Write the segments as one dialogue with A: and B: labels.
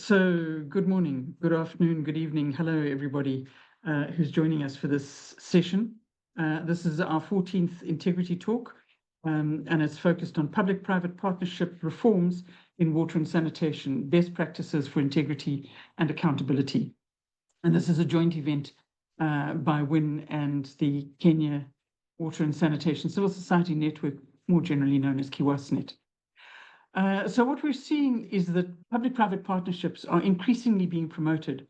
A: So good morning, good afternoon, good evening. Hello, everybody who's joining us for this session. This is our 14th Integrity Talk, and it's focused on public-private partnership reforms in water and sanitation, best practices for integrity and accountability. And this is a joint event by WIN and the Kenya Water and Sanitation Civil Society Network, more generally known as KIWASNet. So what we're seeing is that public-private partnerships are increasingly being promoted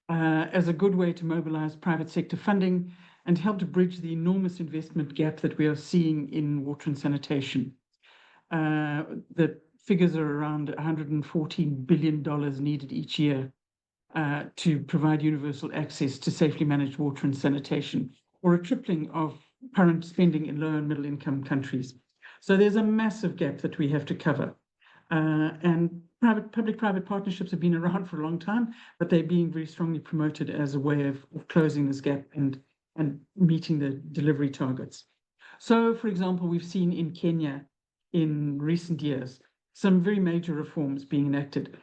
A: as a good way to mobilize private sector funding and help to bridge the enormous investment gap that we are seeing in water and sanitation. The figures are around $114 billion needed each year to provide universal access to safely managed water and sanitation, or a tripling of current spending in low and middle income countries. So there's a massive gap that we have to cover. And public-private partnerships have been around for a long time, but they're being very strongly promoted as a way of closing this gap and meeting the delivery targets. So, for example, we've seen in Kenya in recent years some very major reforms being enacted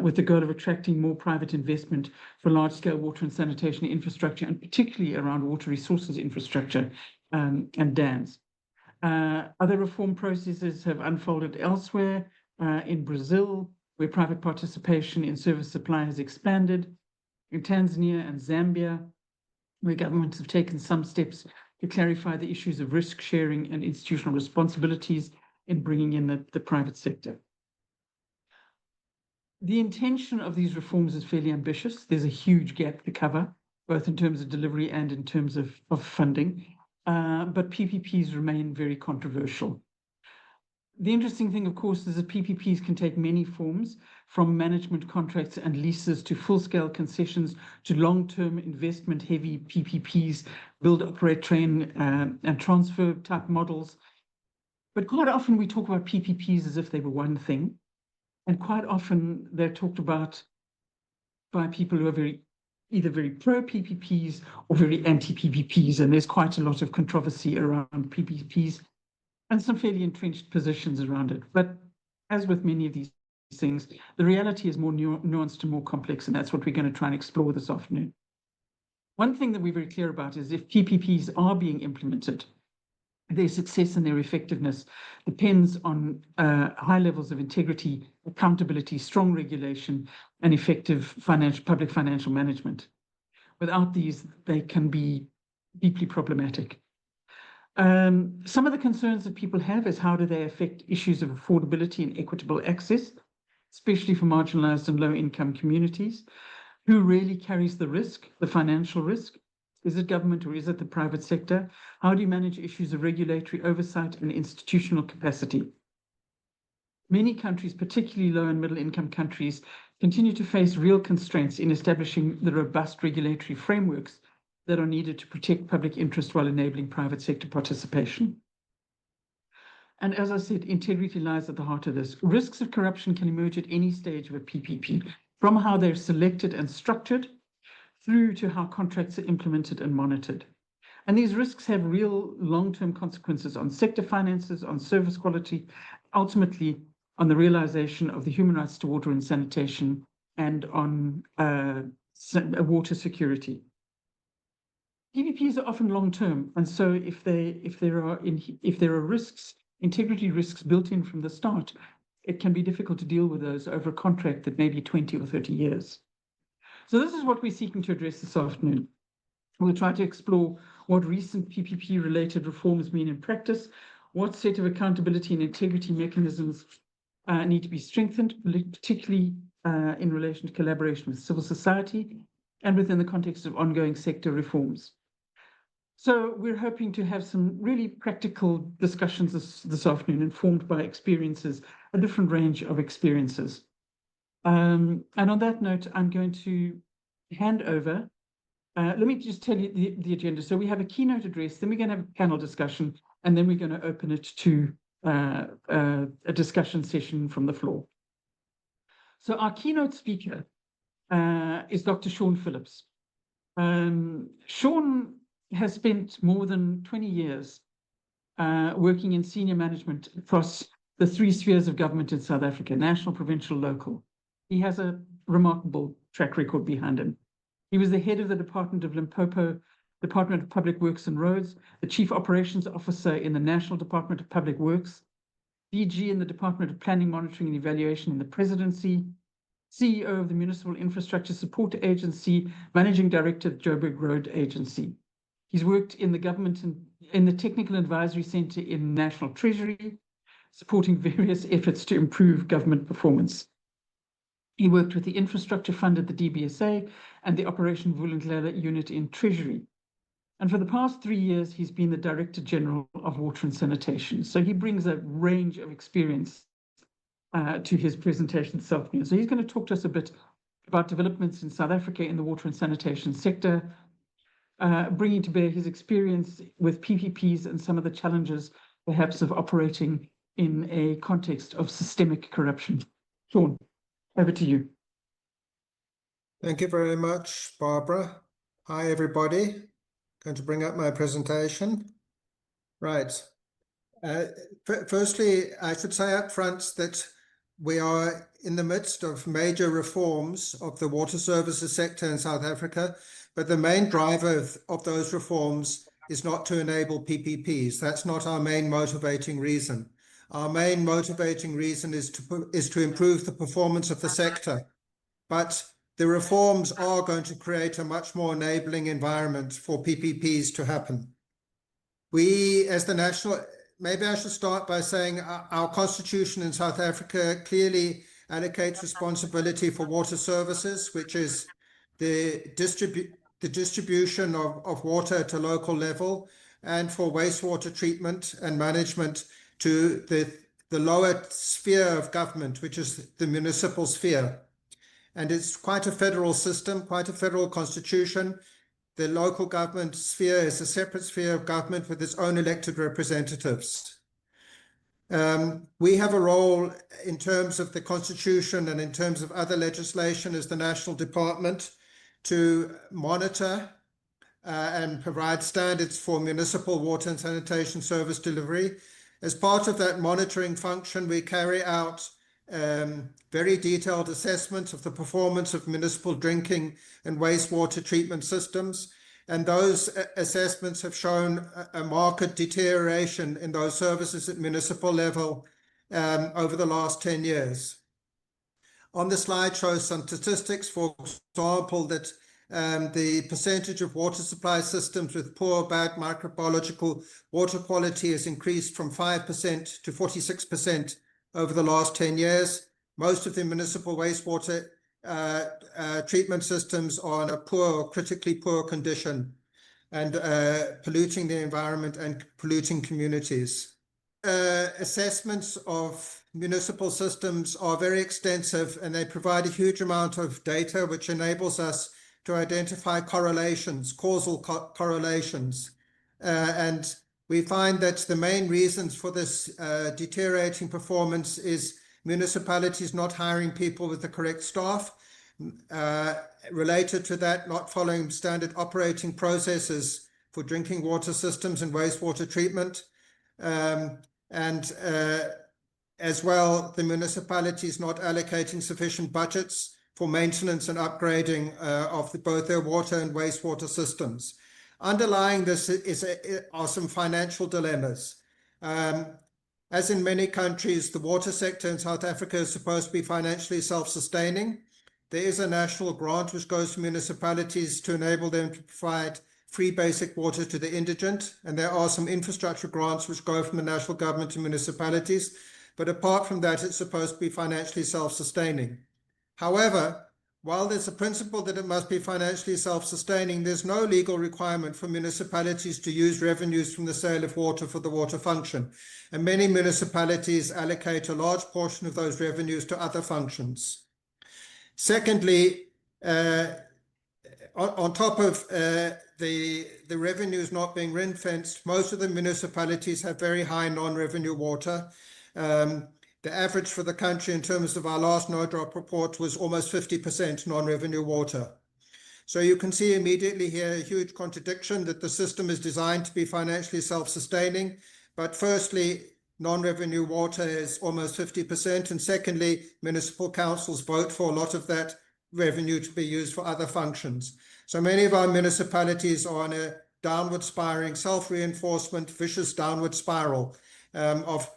A: with the goal of attracting more private investment for large-scale water and sanitation infrastructure, and particularly around water resources infrastructure and dams. Other reform processes have unfolded elsewhere, in Brazil, where private participation in service supply has expanded, in Tanzania and Zambia, where governments have taken some steps to clarify the issues of risk sharing and institutional responsibilities in bringing in the private sector. The intention of these reforms is fairly ambitious. There's a huge gap to cover, both in terms of delivery and in terms of funding. But PPPs remain very controversial. The interesting thing, of course, is that PPPs can take many forms, from management contracts and leases to full-scale concessions to long-term investment-heavy PPPs, build, operate, train, and transfer type models. But quite often we talk about PPPs as if they were one thing, and quite often they're talked about by people who are either very pro-PPPs or very anti-PPPs, and there's quite a lot of controversy around PPPs and some fairly entrenched positions around it. But as with many of these things, the reality is more nuanced and more complex, and that's what we're going to try and explore this afternoon. One thing that we're very clear about is if PPPs are being implemented, their success and their effectiveness depends on high levels of integrity, accountability, strong regulation, and effective public financial management. Without these, they can be deeply problematic. Some of the concerns that people have is how do they affect issues of affordability and equitable access, especially for marginalised and low-income communities. Who really carries the risk, the financial risk? Is it government or is it the private sector? How do you manage issues of regulatory oversight and institutional capacity? Many countries, particularly low and middle income countries, continue to face real constraints in establishing the robust regulatory frameworks that are needed to protect public interest while enabling private sector participation. And as I said, integrity lies at the heart of this. Risks of corruption can emerge at any stage of a PPP, from how they're selected and structured through to how contracts are implemented and monitored. And these risks have real long-term consequences on sector finances, on service quality, ultimately on the realization of the human rights to water and sanitation, and on water security. PPPs are often long-term, and so if there are risks, integrity risks built in from the start, it can be difficult to deal with those over a contract that may be 20 or 30 years. So this is what we're seeking to address this afternoon. We'll try to explore what recent PPP-related reforms mean in practice, what set of accountability and integrity mechanisms need to be strengthened, particularly in relation to collaboration with civil society and within the context of ongoing sector reforms. So we're hoping to have some really practical discussions this afternoon, informed by experiences, a different range of experiences. And on that note, I'm going to hand over. Let me just tell you the agenda. So we have a keynote address, then we're going to have a panel discussion, and then we're going to open it to a discussion session from the floor. So our keynote speaker is Dr. Sean Phillips. Sean has spent more than 20 years working in senior management across the three spheres of government in South Africa: national, provincial, local. He has a remarkable track record behind him. He was the head of the Department of Limpopo, Department of Public Works and Roads, the Chief Operations Officer in the National Department of Public Works, DG in the Department of Planning, Monitoring and Evaluation in the Presidency, CEO of the Municipal Infrastructure Support Agency, Managing Director of Joburg Road Agency. He's worked in the government and in the Technical Advisory Centre in National Treasury, supporting various efforts to improve government performance. He worked with the Infrastructure Fund at the DBSA and the Operation Vulindlela unit in Treasury. And for the past 3 years, he's been the Director General of Water and Sanitation. So he brings a range of experience to his presentation this afternoon. So he's going to talk to us a bit about developments in South Africa in the water and sanitation sector, bringing to bear his experience with PPPs and some of the challenges, perhaps, of operating in a context of systemic corruption. Sean, over to you.
B: Thank you very much, Barbara. Hi, everybody. Going to bring up my presentation. Right. Firstly, I should say up front that we are in the midst of major reforms of the water services sector in South Africa, but the main driver of those reforms is not to enable PPPs. That's not our main motivating reason. Our main motivating reason is to improve the performance of the sector. But the reforms are going to create a much more enabling environment for PPPs to happen. We, as the national, maybe I should start by saying our constitution in South Africa clearly allocates responsibility for water services, which is the distribution of water at a local level, and for wastewater treatment and management to the lower sphere of government, which is the municipal sphere. And it's quite a federal system, quite a federal constitution. The local government sphere is a separate sphere of government with its own elected representatives. We have a role in terms of the constitution and in terms of other legislation as the national department to monitor and provide standards for municipal water and sanitation service delivery. As part of that monitoring function, we carry out very detailed assessments of the performance of municipal drinking and wastewater treatment systems. And those assessments have shown a marked deterioration in those services at municipal level over the last 10 years. On the slide shows some statistics, for example, that the percentage of water supply systems with poor, bad microbiological water quality has increased from 5% to 46% over the last 10 years. Most of the municipal wastewater treatment systems are in a poor or critically poor condition and polluting the environment and polluting communities. Assessments of municipal systems are very extensive, and they provide a huge amount of data which enables us to identify correlations, causal correlations. And we find that the main reasons for this deteriorating performance is municipalities not hiring people with the correct staff, related to that, not following standard operating processes for drinking water systems and wastewater treatment, and as well, the municipalities not allocating sufficient budgets for maintenance and upgrading of both their water and wastewater systems. Underlying this are some financial dilemmas. As in many countries, the water sector in South Africa is supposed to be financially self-sustaining. There is a national grant which goes to municipalities to enable them to provide free basic water to the indigent, and there are some infrastructure grants which go from the national government to municipalities. But apart from that, it's supposed to be financially self-sustaining. However, while there's a principle that it must be financially self-sustaining, there's no legal requirement for municipalities to use revenues from the sale of water for the water function. And many municipalities allocate a large portion of those revenues to other functions. Secondly, on top of the revenues not being ring-fenced, most of the municipalities have very high non-revenue water. The average for the country in terms of our last no-drop report was almost 50% non-revenue water. So you can see immediately here a huge contradiction that the system is designed to be financially self-sustaining. But firstly, non-revenue water is almost 50%. And secondly, municipal councils vote for a lot of that revenue to be used for other functions. So many of our municipalities are on a downward spiraling, self-reinforcement, vicious downward spiral of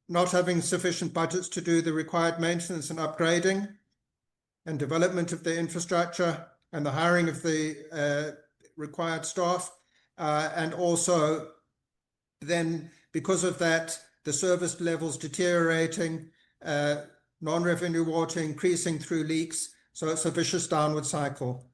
B: not having sufficient budgets to do the required maintenance and upgrading and development of the infrastructure and the hiring of the required staff. And also then, because of that, the service levels deteriorating, non-revenue water increasing through leaks. So it's a vicious downward cycle.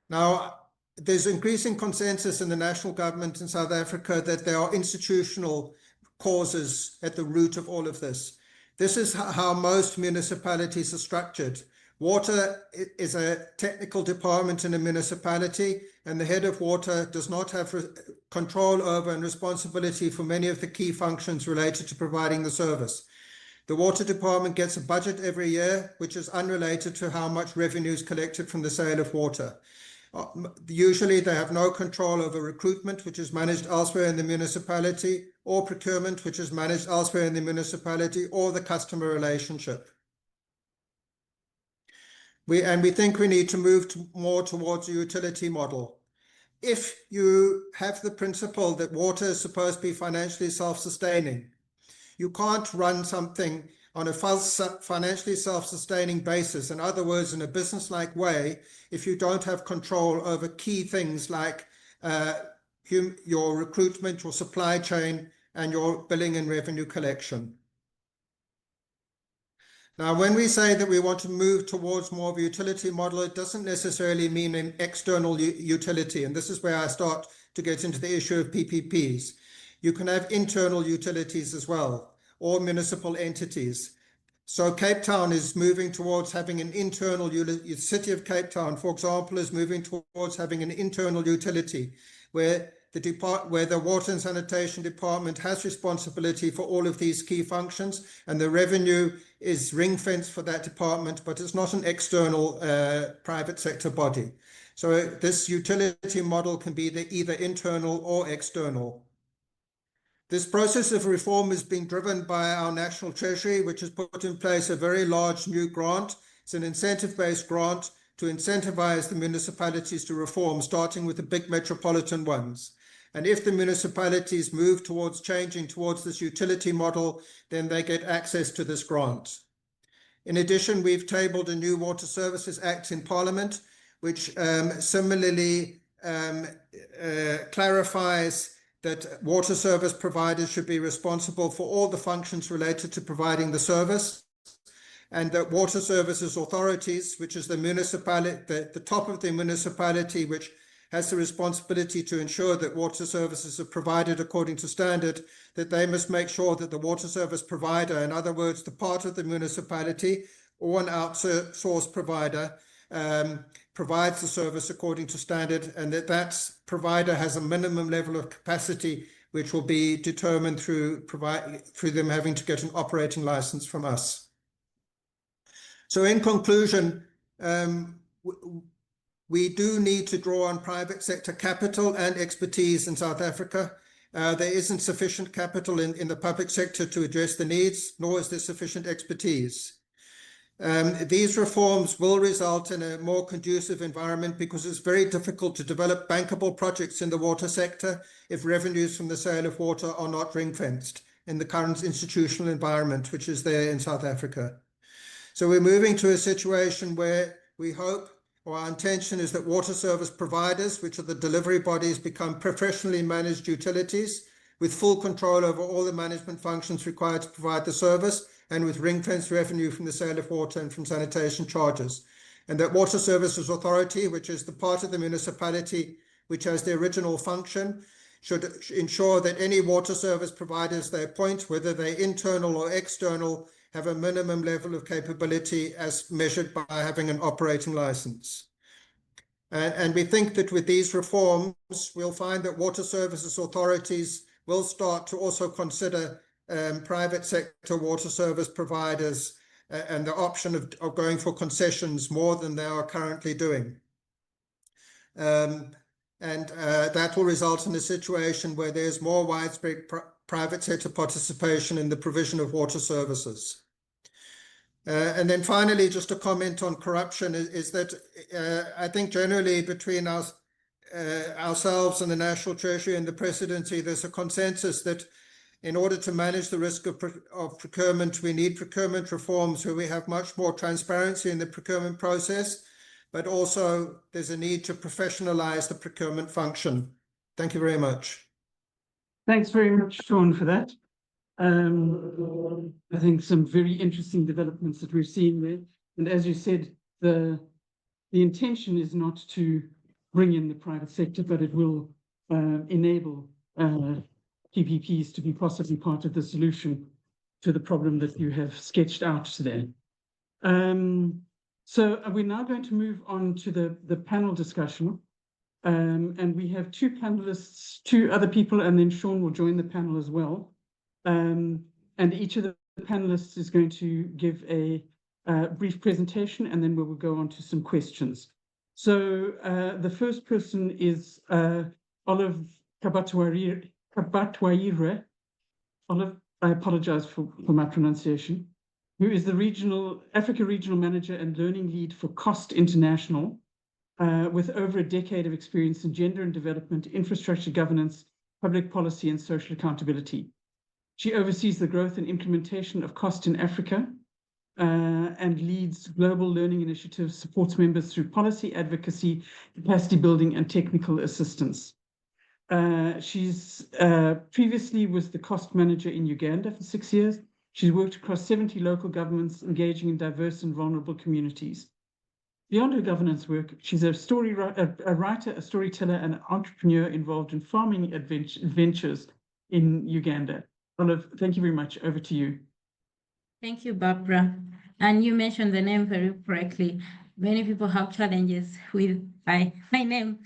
B: Now, there's increasing consensus in the national government in South Africa that there are institutional causes at the root of all of this. This is how most municipalities are structured. Water is a technical department in a municipality, and the head of water does not have control over and responsibility for many of the key functions related to providing the service. The water department gets a budget every year, which is unrelated to how much revenue is collected from the sale of water. Usually they have no control over recruitment, which is managed elsewhere in the municipality, or procurement, which is managed elsewhere in the municipality, or the customer relationship. We think we need to move more towards a utility model. If you have the principle that water is supposed to be financially self-sustaining, you can't run something on a financially self-sustaining basis, in other words, in a business-like way, if you don't have control over key things like your recruitment, your supply chain, and your billing and revenue collection. Now, when we say that we want to move towards more of a utility model, it doesn't necessarily mean an external utility. And this is where I start to get into the issue of PPPs. You can have internal utilities as well, or municipal entities. So Cape Town is moving towards having an internal, City of Cape Town, for example, is moving towards having an internal utility where the water and sanitation department has responsibility for all of these key functions, and the revenue is ring-fenced for that department, but it's not an external private sector body. So this utility model can be either internal or external. This process of reform is being driven by our National Treasury, which has put in place a very large new grant. It's an incentive-based grant to incentivize the municipalities to reform, starting with the big metropolitan ones. And if the municipalities move towards changing towards this utility model, then they get access to this grant. In addition, we've tabled a new Water Services Act in Parliament, which similarly clarifies that water service providers should be responsible for all the functions related to providing the service, and that water services authorities, which is the municipality, the top of the municipality, which has the responsibility to ensure that water services are provided according to standard, that they must make sure that the water service provider, in other words, the part of the municipality or an outsourced provider, provides the service according to standard, and that provider has a minimum level of capacity which will be determined through them having to get an operating license from us. So in conclusion, we do need to draw on private sector capital and expertise in South Africa. There isn't sufficient capital in the public sector to address the needs, nor is there sufficient expertise. These reforms will result in a more conducive environment because it's very difficult to develop bankable projects in the water sector if revenues from the sale of water are not ring-fenced in the current institutional environment, which is there in South Africa. So we're moving to a situation where we hope, or our intention is, that water service providers, which are the delivery bodies, become professionally managed utilities with full control over all the management functions required to provide the service, and with ring-fenced revenue from the sale of water and from sanitation charges. And that Water Services Authority, which is the part of the municipality which has the original function, should ensure that any water service providers they appoint, whether they're internal or external, have a minimum level of capability as measured by having an operating license. And we think that with these reforms, we'll find that water services authorities will start to also consider private sector water service providers and the option of going for concessions more than they are currently doing. That will result in a situation where there's more widespread private sector participation in the provision of water services. And then finally, just a comment on corruption is that I think generally between ourselves and the National Treasury and the Presidency, there's a consensus that in order to manage the risk of procurement, we need procurement reforms where we have much more transparency in the procurement process, but also there's a need to professionalize the procurement function. Thank you very much.
A: Thanks very much, Sean, for that. I think some very interesting developments that we're seeing there. And as you said, the intention is not to bring in the private sector, but it will enable PPPs to be possibly part of the solution to the problem that you have sketched out today. So we're now going to move on to the panel discussion. And we have two panelists, two other people, and then Sean will join the panel as well. And each of the panelists is going to give a brief presentation, and then we will go on to some questions. So the first person is Olive Kabatwaire. Olive, I apologize for my pronunciation, who is the Africa Regional Manager and Learning Lead for COST International, with over a decade of experience in gender and development, infrastructure governance, public policy, and social accountability. She oversees the growth and implementation of COST in Africa and leads global learning initiatives, supports members through policy advocacy, capacity building, and technical assistance. She's previously was the COST manager in Uganda for 6 years. She's worked across 70 local governments, engaging in diverse and vulnerable communities. Beyond her governance work, she's a writer, a storyteller, and an entrepreneur involved in farming adventures in Uganda. Olive, thank you very much. Over to you.
C: Thank you, Barbara. And you mentioned the name very correctly. Many people have challenges with my name.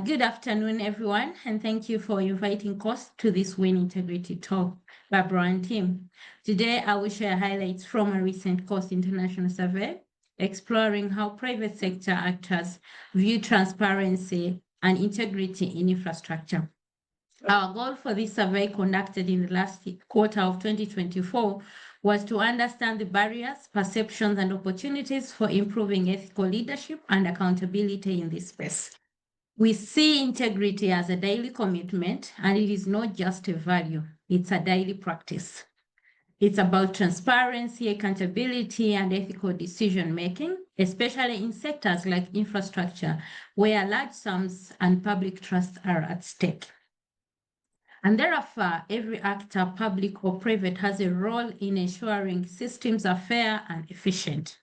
C: Good afternoon, everyone, and thank you for inviting COST to this Win Integrity Talk, Barbara and team. Today, I will share highlights from a recent COST International survey, exploring how private sector actors view transparency and integrity in infrastructure. Our goal for this survey, conducted in the last quarter of 2024, was to understand the barriers, perceptions, and opportunities for improving ethical leadership and accountability in this space. We see integrity as a daily commitment, and it is not just a value, it's a daily practice. It's about transparency, accountability, and ethical decision-making, especially in sectors like infrastructure, where large sums and public trust are at stake. And therefore, every actor, public or private, has a role in ensuring systems are fair and efficient.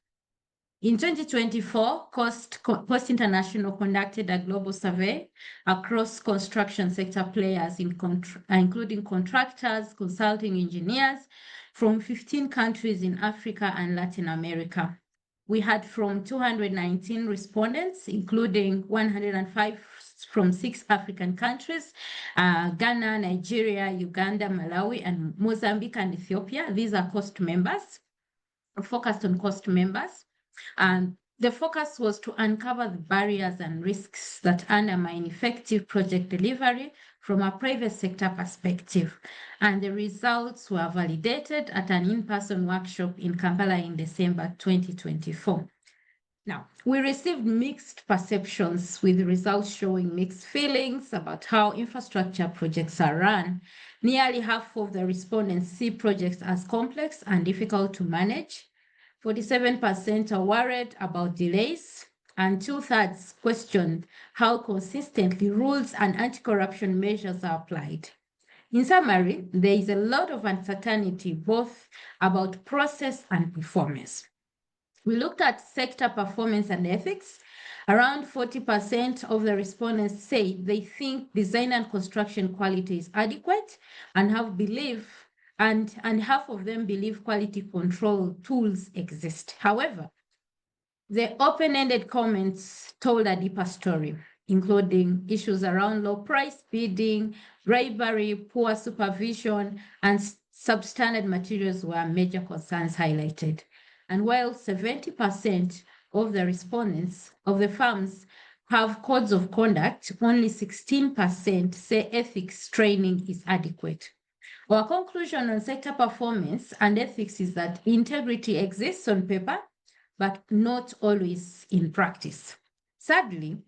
C: In 2024, COST International conducted a global survey across construction sector players, including contractors, consulting engineers from 15 countries in Africa and Latin America. We had from 219 respondents, including 105 from 6 African countries, Ghana, Nigeria, Uganda, Malawi, and Mozambique and Ethiopia. These are COST members, focused on COST members. And the focus was to uncover the barriers and risks that undermine effective project delivery from a private sector perspective. And the results were validated at an in-person workshop in Kampala in December 2024. Now, we received mixed perceptions, with results showing mixed feelings about how infrastructure projects are run. Nearly half of the respondents see projects as complex and difficult to manage. 47% are worried about delays, and 2/3 questioned how consistently rules and anti-corruption measures are applied. In summary, there is a lot of uncertainty both about process and performance. We looked at sector performance and ethics. Around 40% of the respondents say they think design and construction quality is adequate and half of them believe quality control tools exist. However, the open-ended comments told a deeper story, including issues around low price bidding, bribery, poor supervision, and substandard materials were major concerns highlighted. And while 70% of the respondents of the firms have codes of conduct, only 16% say ethics training is adequate. Our conclusion on sector performance and ethics is that integrity exists on paper, but not always in practice. Sadly,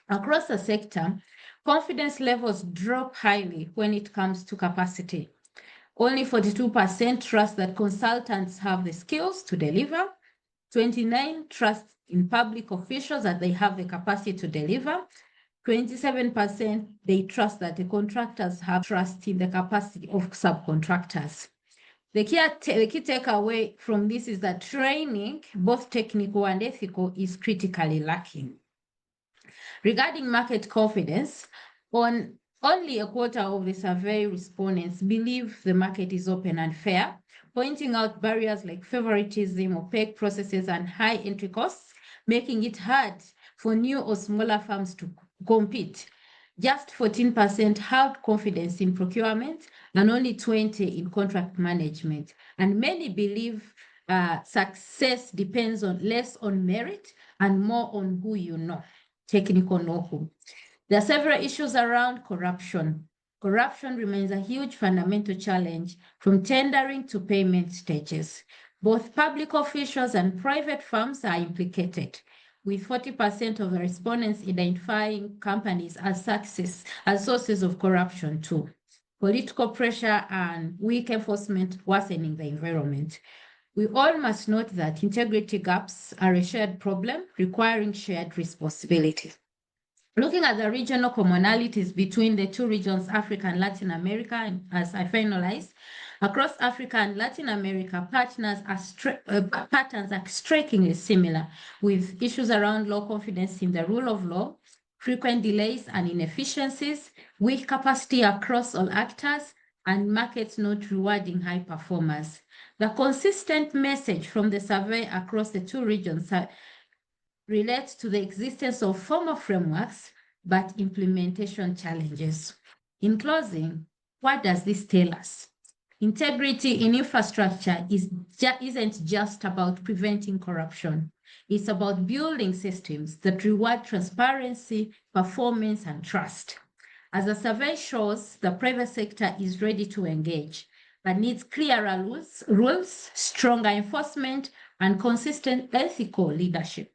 C: across the sector, confidence levels drop highly when it comes to capacity. Only 42% trust that consultants have the skills to deliver. 29% trust in public officials that they have the capacity to deliver. 27% they trust that the contractors have trust in the capacity of subcontractors. The key takeaway from this is that training, both technical and ethical, is critically lacking. Regarding market confidence, only a quarter of the survey respondents believe the market is open and fair, pointing out barriers like favoritism, opaque processes, and high entry costs, making it hard for new or smaller firms to compete. Just 14% have confidence in procurement and only 20% in contract management. And many believe success depends less on merit and more on who you know, technical know-how. There are several issues around corruption. Corruption remains a huge fundamental challenge from tendering to payment stages. Both public officials and private firms are implicated, with 40% of the respondents identifying companies as sources of corruption too. Political pressure and weak enforcement worsening the environment. We all must note that integrity gaps are a shared problem requiring shared responsibility. Looking at the regional commonalities between the two regions, Africa and Latin America, and as I finalize, across Africa and Latin America, patterns are strikingly similar, with issues around low confidence in the rule of law, frequent delays and inefficiencies, weak capacity across all actors, and markets not rewarding high performers. The consistent message from the survey across the two regions relates to the existence of formal frameworks, but implementation challenges. In closing, what does this tell us? Integrity in infrastructure isn't just about preventing corruption. It's about building systems that reward transparency, performance, and trust. As the survey shows, the private sector is ready to engage, but needs clearer rules, stronger enforcement, and consistent ethical leadership.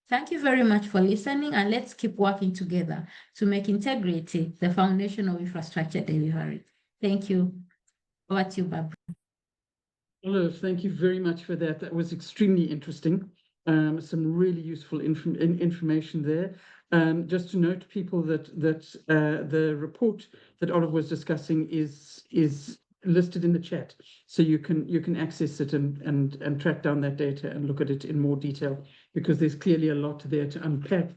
C: Thank you very much for listening, and let's keep working together to make integrity the foundation of infrastructure delivery. Thank you. Over to you, Barbara.
A: Hello, thank you very much for that. That was extremely interesting. Some really useful information there. Just to note, people, that the report that Olive was discussing is listed in the chat, so you can access it and track down that data and look at it in more detail, because there's clearly a lot there to unpack,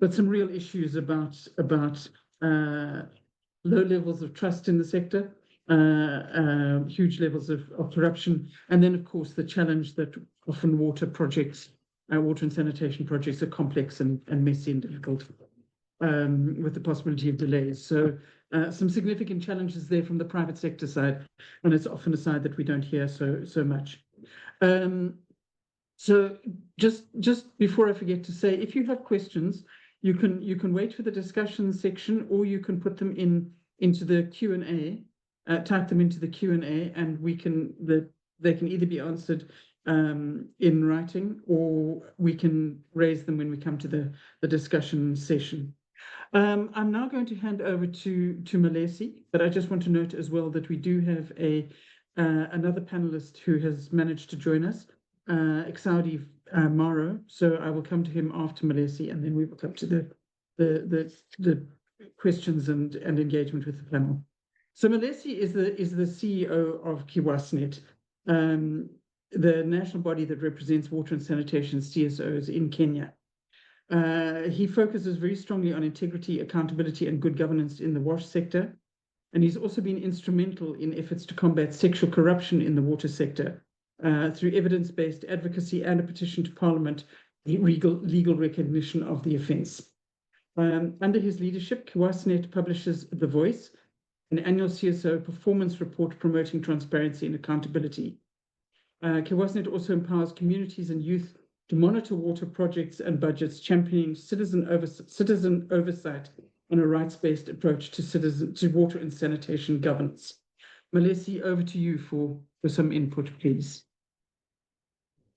A: but some real issues about low levels of trust in the sector, huge levels of corruption, and then of course the challenge that often water and sanitation projects are complex and messy and difficult, with the possibility of delays. So some significant challenges there from the private sector side, and it's often a side that we don't hear so much. So just before I forget to say, if you have questions, you can wait for the discussion section, or you can put them into the Q&A, type them into the Q&A, and they can either be answered in writing, or we can raise them when we come to the discussion session. I'm now going to hand over to Malesi, but I just want to note as well that we do have another panelist who has managed to join us, Exaudi Maro. So I will come to him after Malesi, and then we will come to the questions and engagement with the panel. So Malesi is the CEO of Kiwasnet, the national body that represents water and sanitation CSOs in Kenya. He focuses very strongly on integrity, accountability, and good governance in the wash sector. And he's also been instrumental in efforts to combat sexual corruption in the water sector through evidence-based advocacy and a petition to Parliament, the legal recognition of the offence. Under his leadership, Kiwasnet publishes The Voice, an annual CSO performance report promoting transparency and accountability. Kiwasnet also empowers communities and youth to monitor water projects and budgets, championing citizen oversight and a rights-based approach to water and sanitation governance. Malesi, over to you for some input, please.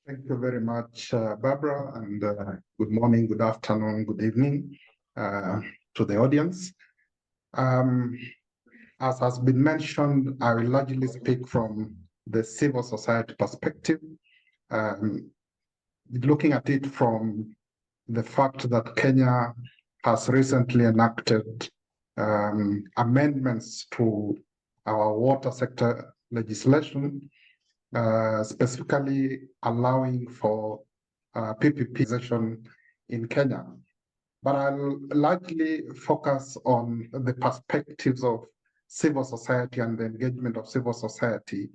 D: Thank you very much, Barbara, and good morning, good afternoon, good evening to the audience. As has been mentioned, I will largely speak from the civil society perspective, looking at it from the fact that Kenya has recently enacted amendments to our water sector legislation, specifically allowing for PPP in Kenya. But I'll largely focus on the perspectives of civil society and the engagement of civil society.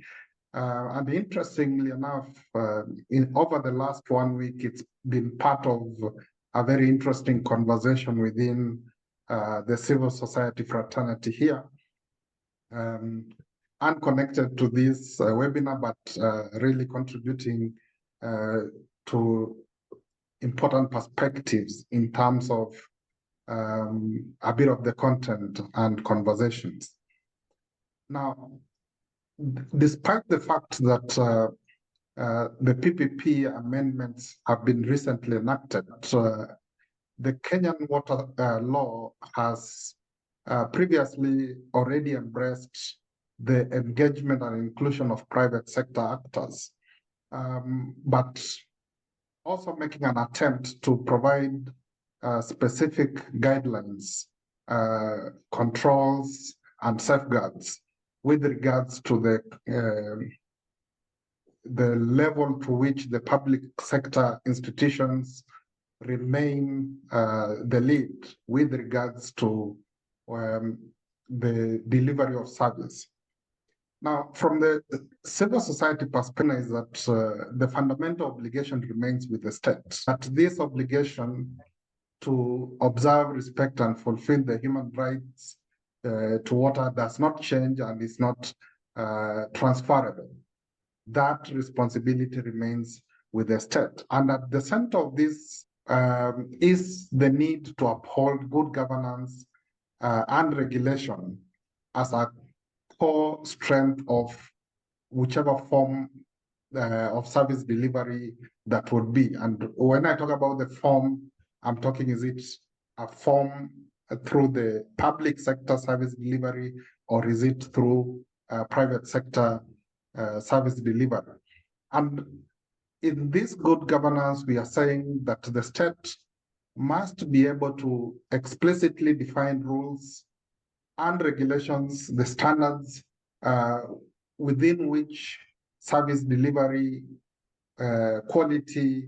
D: And interestingly enough, over the last 1 week, it's been part of a very interesting conversation within the civil society fraternity here. Unconnected to this webinar, but really contributing to important perspectives in terms of a bit of the content and conversations. Now, despite the fact that the PPP amendments have been recently enacted, the Kenyan water law has previously already embraced the engagement and inclusion of private sector actors, but also making an attempt to provide specific guidelines, controls, and safeguards with regards to the level to which the public sector institutions remain the lead with regards to the delivery of service. Now, from the civil society perspective, is that the fundamental obligation remains with the state. That this obligation to observe, respect, and fulfill the human rights to water does not change and is not transferable. That responsibility remains with the state. And at the center of this is the need to uphold good governance and regulation as a core strength of whichever form of service delivery that would be. And when I talk about the form, I'm talking, is it a form through the public sector service delivery, or is it through private sector service delivery? And in this good governance, we are saying that the state must be able to explicitly define rules and regulations, the standards within which service delivery, quality,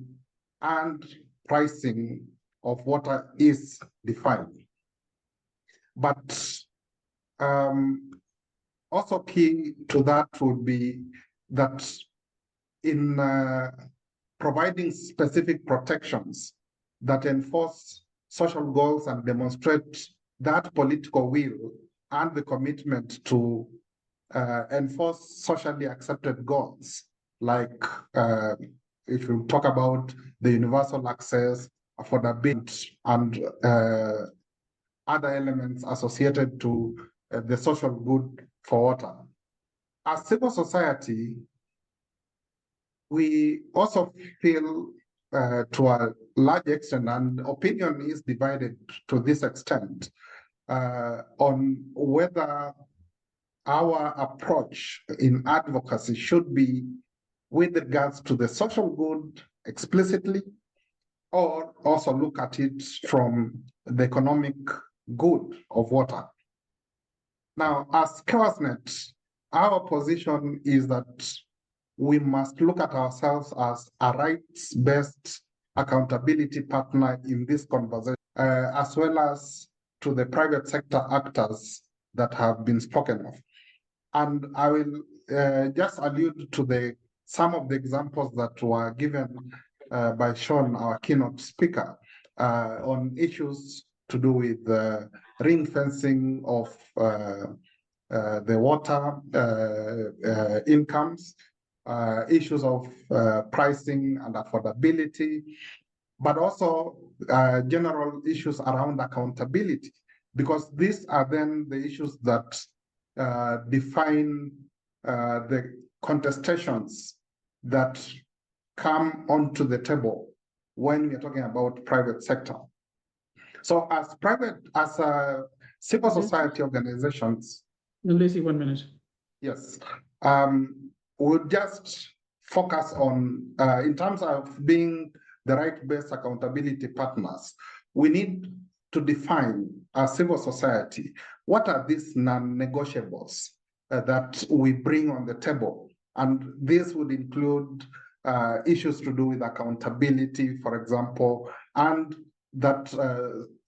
D: and pricing of water is defined. But also key to that would be that in providing specific protections that enforce social goals and demonstrate that political will and the commitment to enforce socially accepted goals, like if you talk about the universal access, affordability, and other elements associated to the social good for water. As civil society, we also feel to a large extent, and opinion is divided to this extent, on whether our approach in advocacy should be with regards to the social good explicitly, or also look at it from the economic good of water. Now, as KEWASNet, our position is that we must look at ourselves as a rights-based accountability partner in this conversation, as well as to the private sector actors that have been spoken of. And I will just allude to some of the examples that were given by Sean, our keynote speaker, on issues to do with ring fencing of the water incomes, issues of pricing and affordability, but also general issues around accountability, because these are then the issues that define the contestations that come onto the table when we're talking about private sector. So as civil society organizations.
A: Lucy, 1 minute.
D: Yes, we'll just focus on, in terms of being the right-based accountability partners, we need to define as civil society, what are these non-negotiables that we bring on the table? And this would include issues to do with accountability, for example, and that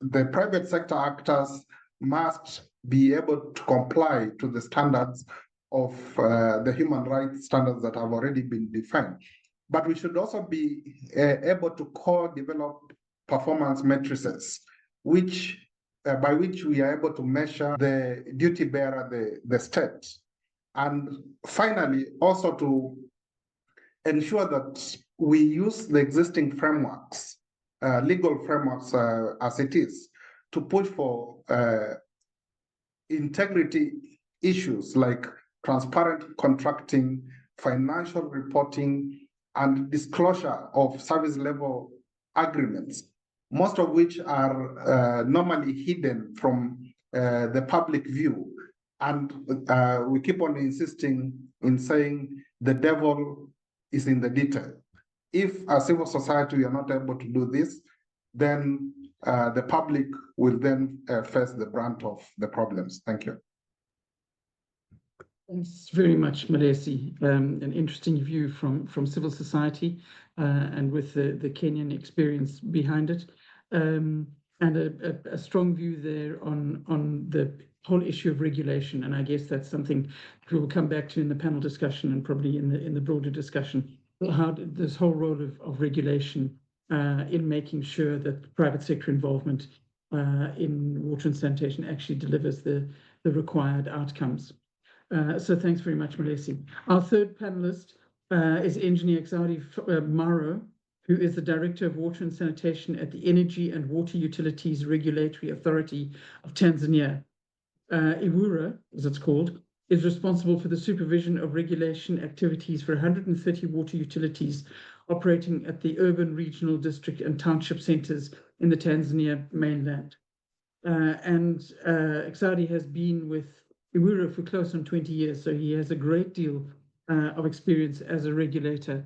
D: the private sector actors must be able to comply to the standards of the human rights standards that have already been defined. But we should also be able to co-develop performance matrices, which by which we are able to measure the duty bearer, the state. And finally, also to ensure that we use the existing frameworks, legal frameworks as it is, to push for integrity issues like transparent contracting, financial reporting, and disclosure of service level agreements, most of which are normally hidden from the public view. And we keep on insisting in saying the devil is in the detail. If as civil society we are not able to do this, then the public will then face the brunt of the problems. Thank you.
A: Thanks very much, Malesi. An interesting view from civil society and with the Kenyan experience behind it, and a strong view there on the whole issue of regulation. And I guess that's something we will come back to in the panel discussion and probably in the broader discussion. How this whole role of regulation in making sure that private sector involvement in water and sanitation actually delivers the required outcomes. So thanks very much, Malesi. Our third panelist is Engineer Exaudi Maro, who is the Director of Water and Sanitation at the Energy and Water Utilities Regulatory Authority of Tanzania. EWURA, as it's called, is responsible for the supervision of regulation activities for 130 water utilities operating at the urban, regional, district and township centers in the Tanzania mainland. And Exaudi has been with EWURA for close on 20 years, so he has a great deal of experience as a regulator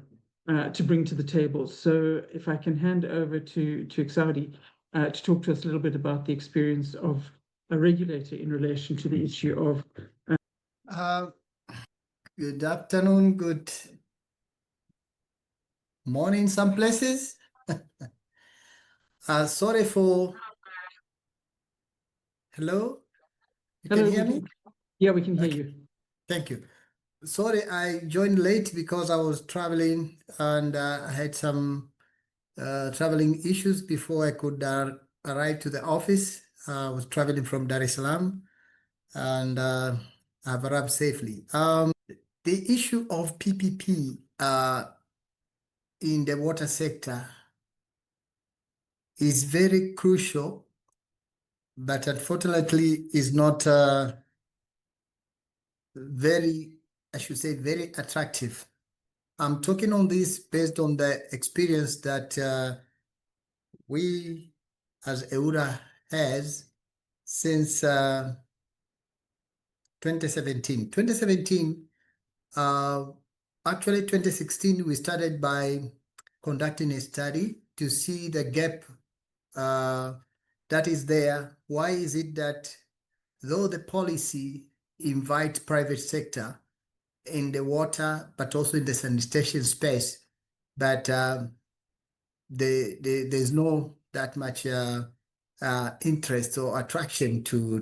A: to bring to the table. So if I can hand over to Exaudi to talk to us a little bit about the experience of a regulator in relation to the issue of
E: good afternoon, good morning, some places. Sorry for... Hello? You can hear me?
A: Yeah, we can hear
E: Okay.
A: you.
E: Thank you. Sorry, I joined late because I was traveling and I had some traveling issues before I could arrive to the office. I was traveling from Dar es Salaam and I've arrived safely. The issue of PPP in the water sector is very crucial, but unfortunately is not very attractive. I'm talking on this based on the experience that we as EWURA has since 2017. 2017, actually 2016, we started by conducting a study to see the gap that is there. Why is it that though the policy invites private sector in the water, but also in the sanitation space, but there's no that much interest or attraction to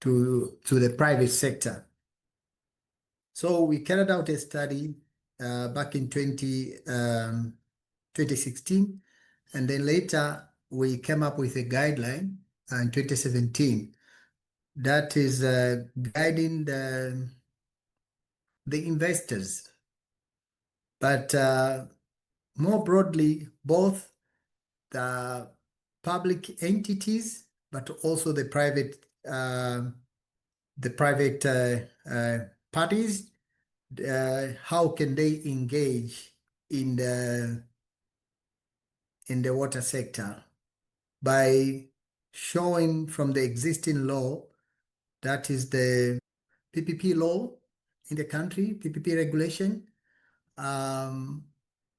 E: the private sector. So we carried out a study back in 2016, and then later we came up with a guideline in 2017 that is guiding the investors, but more broadly, both the public entities, but also the private the private parties, how can they engage in the water sector by showing from the existing law, that is the PPP law in the country, PPP regulation. And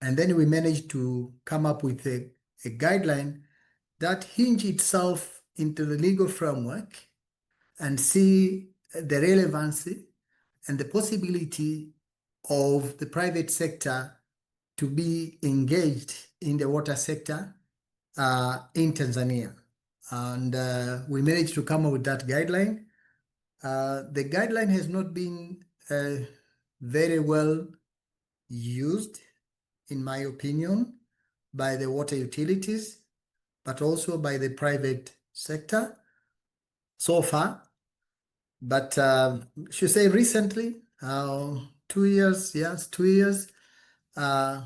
E: then we managed to come up with a guideline that hinge itself into the legal framework and see the relevancy and the possibility of the private sector to be engaged in the water sector in Tanzania. And we managed to come up with that guideline. The guideline has not been very well used, in my opinion, by the water utilities, but also by the private sector so far. But should say recently, 2 years, yes, 2 years, I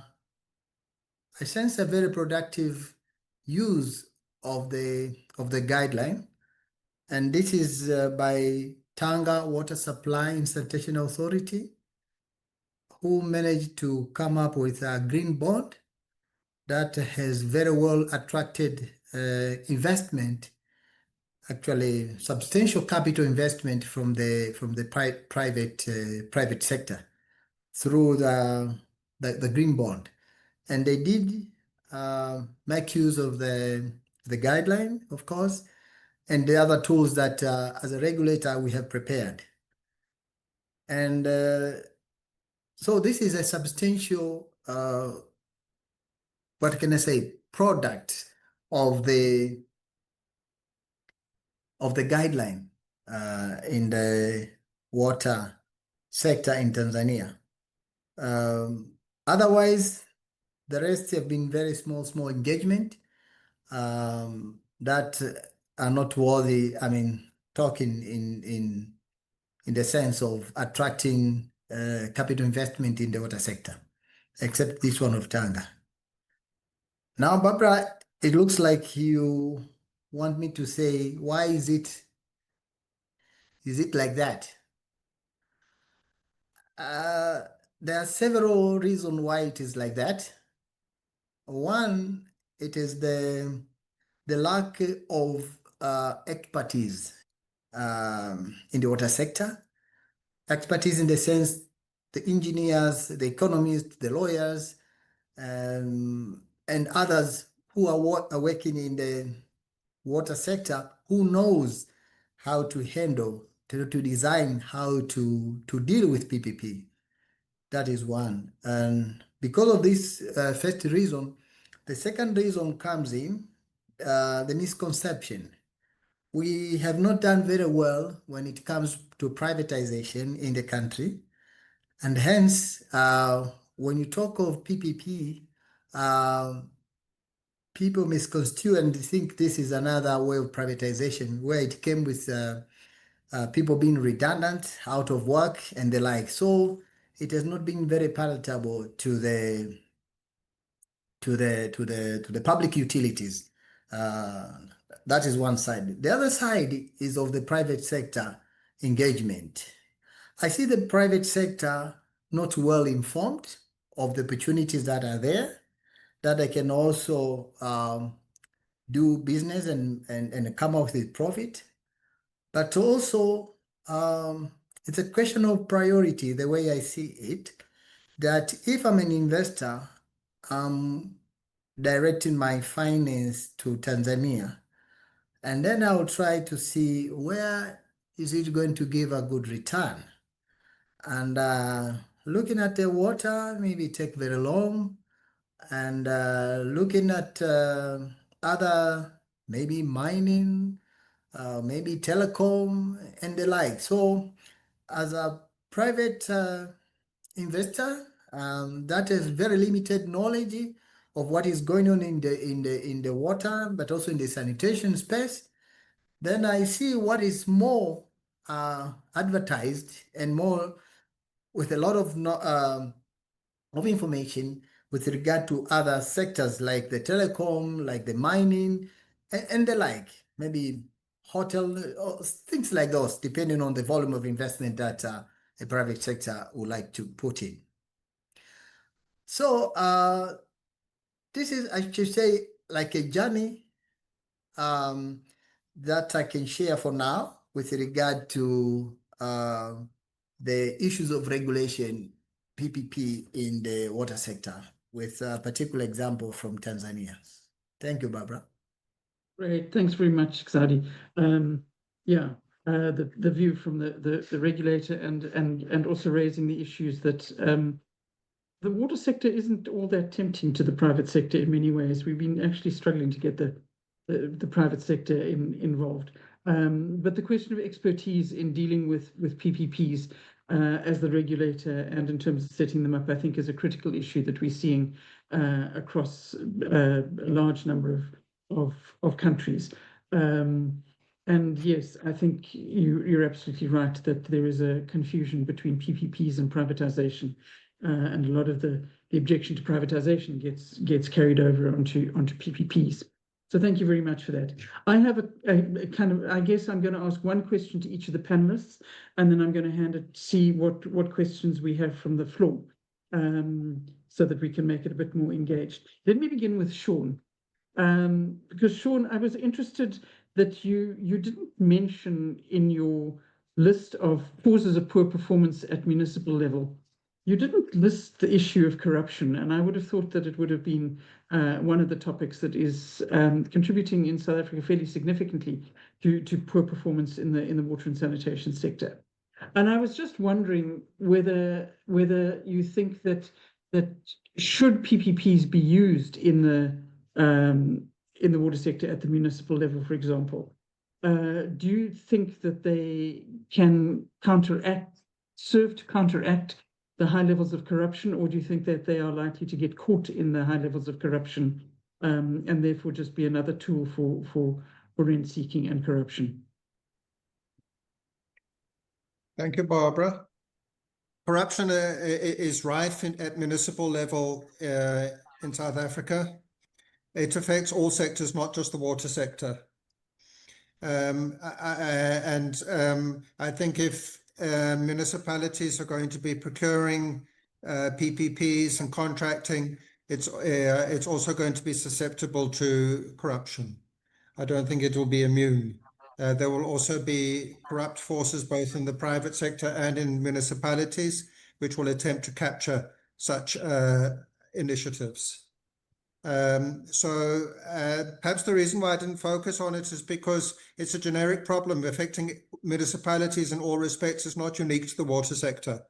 E: sense a very productive use of the guideline, and this is by Tanga Water Supply and Sanitation Authority, who managed to come up with a green bond that has very well attracted investment, actually substantial capital investment from the private sector through the green bond. And they did make use of the guideline, of course, and the other tools that as a regulator we have prepared. And so this is a substantial, what can I say, product of the guideline in the water sector in Tanzania. Otherwise, the rest have been very small engagement that are not worthy. I mean, talking in the sense of attracting capital investment in the water sector, except this one of Tanga. Now, Barbara, it looks like you want me to say, why is it like that? There are several reasons why it is like that. One, it is the lack of expertise in the water sector. Expertise in the sense the engineers, the economists, the lawyers, and others who are working in the water sector, who knows how to handle, to design how to deal with PPP. That is one. And because of this first reason, the second reason comes in the misconception. We have not done very well when it comes to privatization in the country. And hence, when you talk of PPP, people misconstrue and think this is another way of privatization, where it came with people being redundant, out of work, and the like. So it has not been very palatable to the public utilities. That is one side. The other side is of the private sector engagement. I see the private sector not well informed of the opportunities that are there, that they can also do business and come out with profit. But also, it's a question of priority, the way I see it, that if I'm an investor, I'm directing my finance to Tanzania, and then I'll try to see where is it going to give a good return. And looking at the water, maybe take very long, and looking at other, maybe mining, maybe telecom and the like. So as a private investor that has very limited knowledge of what is going on in the water, but also in the sanitation space, then I see what is more advertised and more with a lot of information with regard to other sectors like the telecom, like the mining, and the like, maybe hotel, things like those, depending on the volume of investment that a private sector would like to put in. So this is, I should say, like a journey that I can share for now with regard to the issues of regulation, PPP in the water sector, with a particular example from Tanzania. Thank you, Barbara.
A: Great, thanks very much, Xadi. Yeah, the view from the regulator and also raising the issues that the water sector isn't all that tempting to the private sector in many ways. We've been actually struggling to get the private sector involved. But the question of expertise in dealing with PPPs as the regulator and in terms of setting them up, I think is a critical issue that we're seeing across a large number of countries. And yes, I think you're absolutely right that there is a confusion between PPPs and privatization. And a lot of the objection to privatization gets carried over onto PPPs. So thank you very much for that. I have a kind of, I guess I'm going to ask one question to each of the panelists, and then I'm going to hand it, see what questions we have from the floor, so that we can make it a bit more engaged. Let me begin with Sean, because Sean, I was interested that you didn't mention in your list of causes of poor performance at municipal level, you didn't list the issue of corruption, and I would have thought that it would have been one of the topics that is contributing in South Africa fairly significantly to poor performance in the water and sanitation sector. And I was just wondering whether you think that should PPPs be used in the water sector at the municipal level, for example, do you think that they can serve to counteract the high levels of corruption, or do you think that they are likely to get caught in the high levels of corruption and therefore just be another tool for rent seeking and corruption?
B: Thank you, Barbara. Corruption is rife at municipal level in South Africa. It affects all sectors, not just the water sector. I think if municipalities are going to be procuring PPPs and contracting, it's also going to be susceptible to corruption. I don't think it will be immune. There will also be corrupt forces both in the private sector and in municipalities, which will attempt to capture such initiatives. So perhaps the reason why I didn't focus on it is because it's a generic problem affecting municipalities in all respects. It's not unique to the water sector.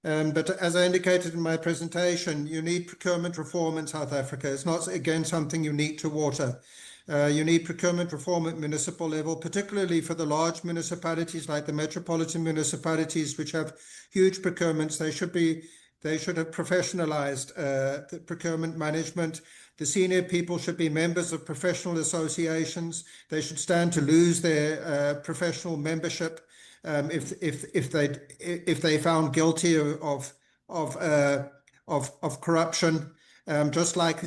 B: But as I indicated in my presentation, you need procurement reform in South Africa. It's not, again, something unique to water. You need procurement reform at municipal level, particularly for the large municipalities like the metropolitan municipalities, which have huge procurements. They should have professionalized the procurement management. The senior people should be members of professional associations. They should stand to lose their professional membership if they found guilty of corruption. Just like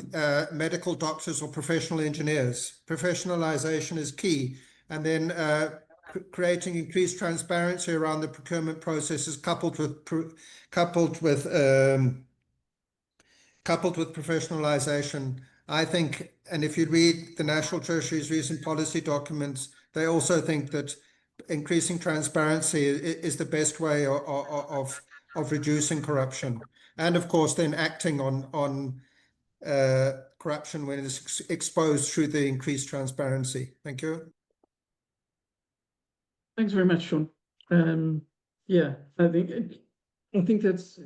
B: medical doctors or professional engineers, professionalization is key. And then creating increased transparency around the procurement processes, coupled with professionalization, I think. And if you read the National Treasury's recent policy documents, they also think that increasing transparency is the best way of reducing corruption, and of course then acting on corruption when it's exposed through the increased transparency. Thank you.
A: Thanks very much, Sean. Yeah, I think that's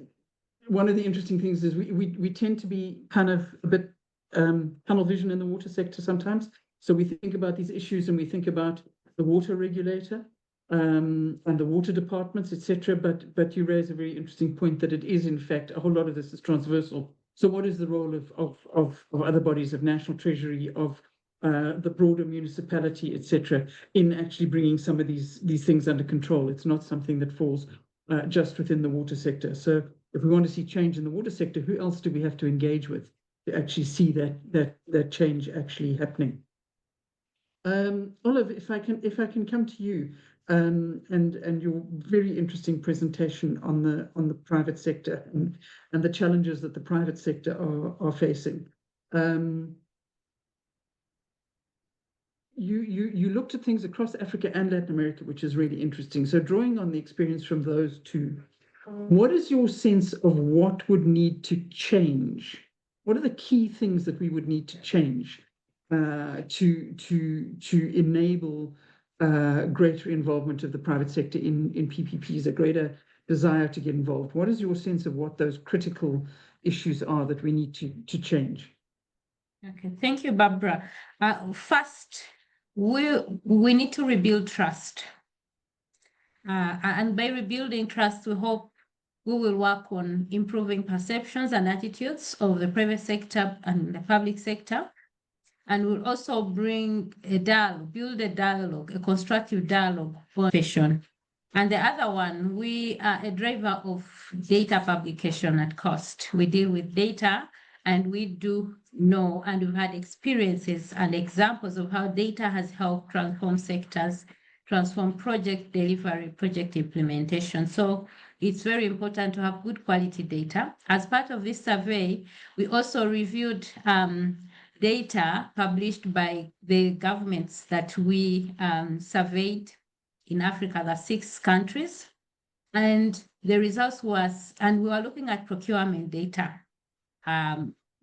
A: one of the interesting things is we tend to be kind of a bit tunnel vision in the water sector sometimes. So we think about these issues and we think about the water regulator and the water departments, etc. But you raise a very interesting point that it is, in fact, a whole lot of this is transversal. So what is the role of other bodies, of National Treasury, of the broader municipality, etc., in actually bringing some of these things under control? It's not something that falls just within the water sector. So if we want to see change in the water sector, who else do we have to engage with to actually see that change actually happening? Olive, if I can come to you, and your very interesting presentation on the private sector and the challenges that the private sector are facing. You looked at things across Africa and Latin America, which is really interesting. So drawing on the experience from those two, what is your sense of what would need to change? What are the key things that we would need to change to enable greater involvement of the private sector in PPPs, a greater desire to get involved? What is your sense of what those critical issues are that we need to change?
C: Okay, thank you, Barbara. First, we need to rebuild trust. And by rebuilding trust, we hope we will work on improving perceptions and attitudes of the private sector and the public sector. And we'll also bring a dialogue, build a dialogue, a constructive dialogue for patient. And the other one, we are a driver of data publication at cost. We deal with data, and we do know, and we've had experiences and examples of how data has helped transform sectors, transform project delivery, project implementation. So it's very important to have good quality data. As part of this survey, we also reviewed data published by the governments that we surveyed in Africa, the 6 countries. And the results was, and we were looking at procurement data.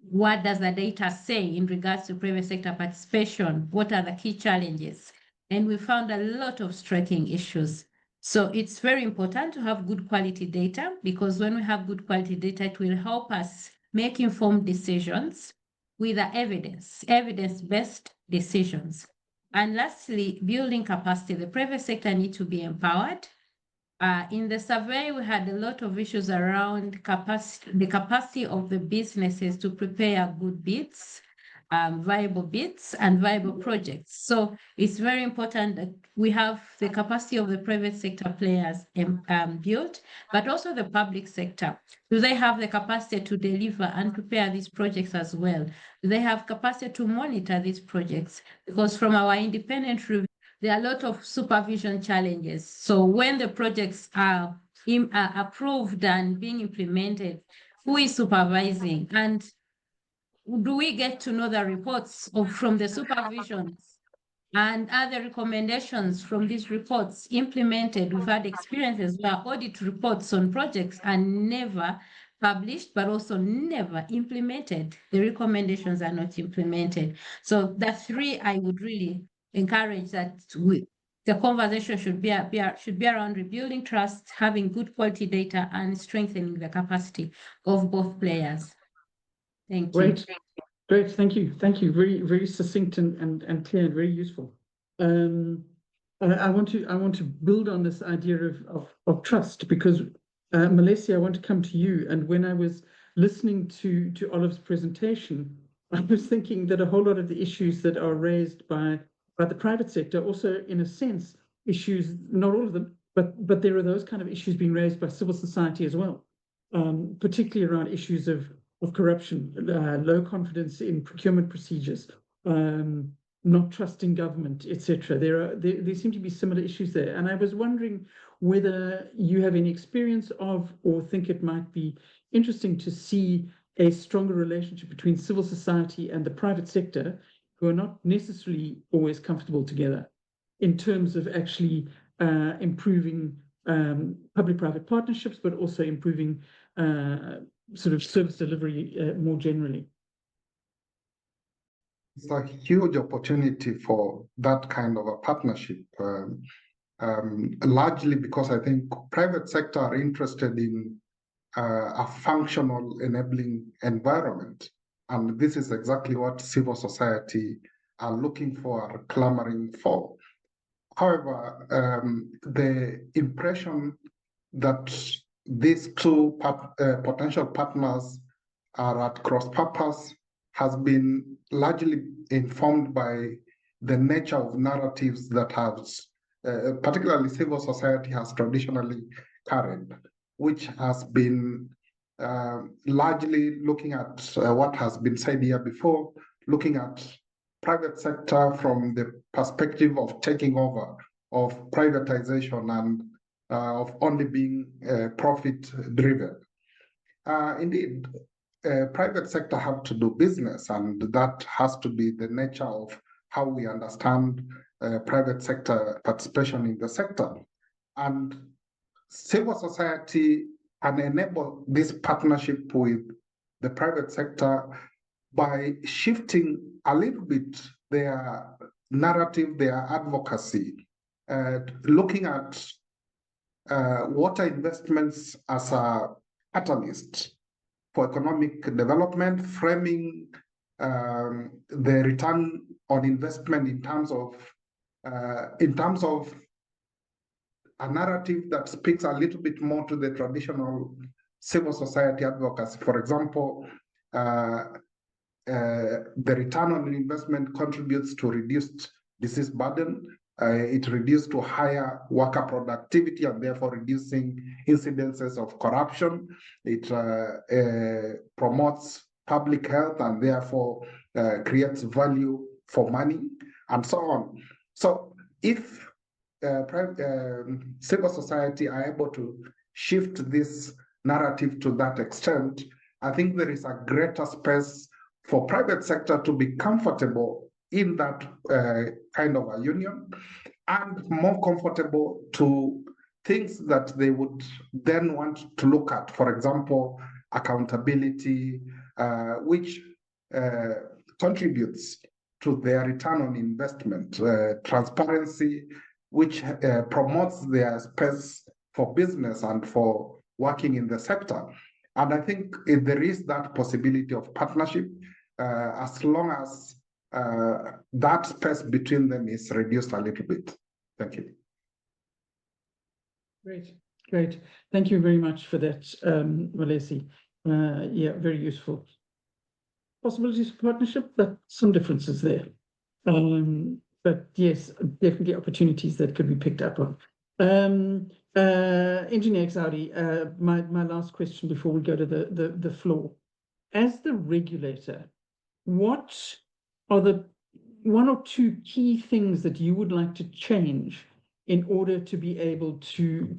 C: What does the data say in regards to private sector participation? What are the key challenges? And we found a lot of striking issues. So it's very important to have good quality data, because when we have good quality data, it will help us make informed decisions with the evidence-based decisions. And lastly, building capacity. The private sector needs to be empowered. In the survey, we had a lot of issues around the capacity of the businesses to prepare good bids, viable bids and viable projects. So it's very important that we have the capacity of the private sector players built, but also the public sector. Do they have the capacity to deliver and prepare these projects as well? Do they have capacity to monitor these projects? Because from our independent review, there are a lot of supervision challenges. So when the projects are approved and being implemented, who is supervising? And do we get to know the reports from the supervisions? And are the recommendations from these reports implemented? We've had experiences where audit reports on projects are never published, but also never implemented. The recommendations are not implemented. So the 3 I would really encourage that the conversation should be around rebuilding trust, having good quality data, and strengthening the capacity of both players. Thank you.
A: Great, thank you. Very, very succinct and clear and very useful. I want to build on this idea of trust, because Malaysia, I want to come to you. And when I was listening to Olive's presentation, I was thinking that a whole lot of the issues that are raised by the private sector also, in a sense, issues, not all of them, but there are those kind of issues being raised by civil society as well, particularly around issues of corruption, low confidence in procurement procedures, not trusting government, etc. There seem to be similar issues there. And I was wondering whether you have any experience of, or think it might be interesting to see a stronger relationship between civil society and the private sector, who are not necessarily always comfortable together, in terms of actually improving public-private partnerships, but also improving sort of service delivery more generally.
D: It's a huge opportunity for that kind of a partnership, largely because I think private sector are interested in a functional enabling environment. And this is exactly what civil society are looking for, are clamoring for. However, the impression that these 2 potential partners are at cross purpose has been largely informed by the nature of narratives that has, particularly civil society has traditionally carried, which has been largely looking at what has been said here before, looking at private sector from the perspective of taking over, of privatization, and of only being profit driven. Indeed, private sector have to do business, and that has to be the nature of how we understand private sector participation in the sector. And civil society can enable this partnership with the private sector by shifting a little bit their narrative, their advocacy, looking at water investments as a catalyst for economic development, framing the return on investment in terms of a narrative that speaks a little bit more to the traditional civil society advocacy. For example, the return on investment contributes to reduced disease burden. It reduces to higher worker productivity and therefore reducing incidences of corruption. It promotes public health and therefore creates value for money and so on. So if civil society are able to shift this narrative to that extent, I think there is a greater space for private sector to be comfortable in that kind of a union and more comfortable to things that they would then want to look at. For example, accountability, which contributes to their return on investment, transparency, which promotes their space for business and for working in the sector. And I think if there is that possibility of partnership, as long as that space between them is reduced a little bit. Thank you.
A: Great. Thank you very much for that, Walesi. Yeah, very useful. Possibilities for partnership, but some differences there. But yes, definitely opportunities that could be picked up on. Engineer Exaudi, my last question before we go to the floor. As the regulator, what are the one or two key things that you would like to change in order to be able to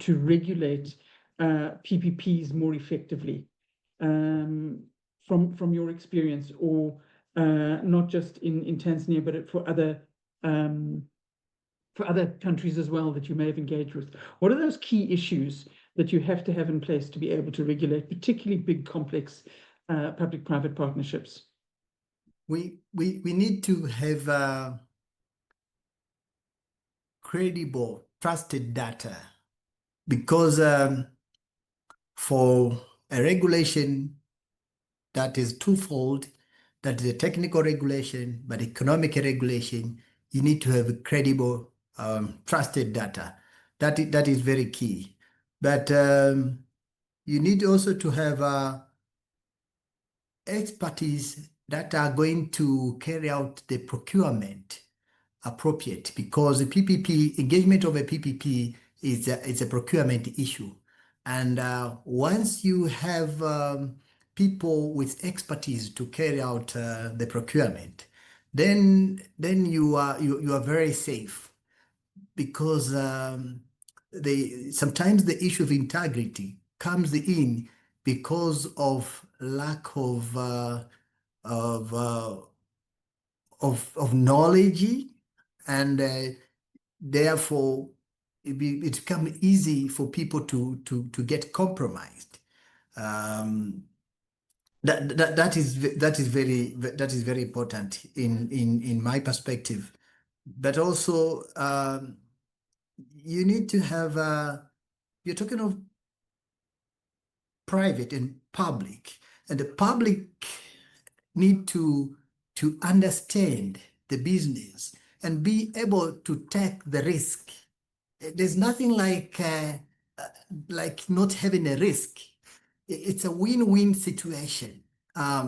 A: regulate PPPs more effectively, from your experience, or not just in Tanzania, but for other countries as well that you may have engaged with? What are those key issues that you have to have in place to be able to regulate, particularly big, complex public-private partnerships?
E: We need to have credible, trusted data, because for a regulation that is twofold, that is a technical regulation, but economic regulation, you need to have credible, trusted data. That is very key. But you need also to have expertise that are going to carry out the procurement appropriate, because the PPP, engagement of a PPP is a procurement issue. And once you have people with expertise to carry out the procurement, then you are very safe, because sometimes the issue of integrity comes in because of lack of knowledge, and therefore it becomes easy for people to get compromised. That is very important in my perspective. But also you need to have you're talking of private and public, and the public need to understand the business and be able to take the risk. There's nothing like not having a risk. It's a win-win situation.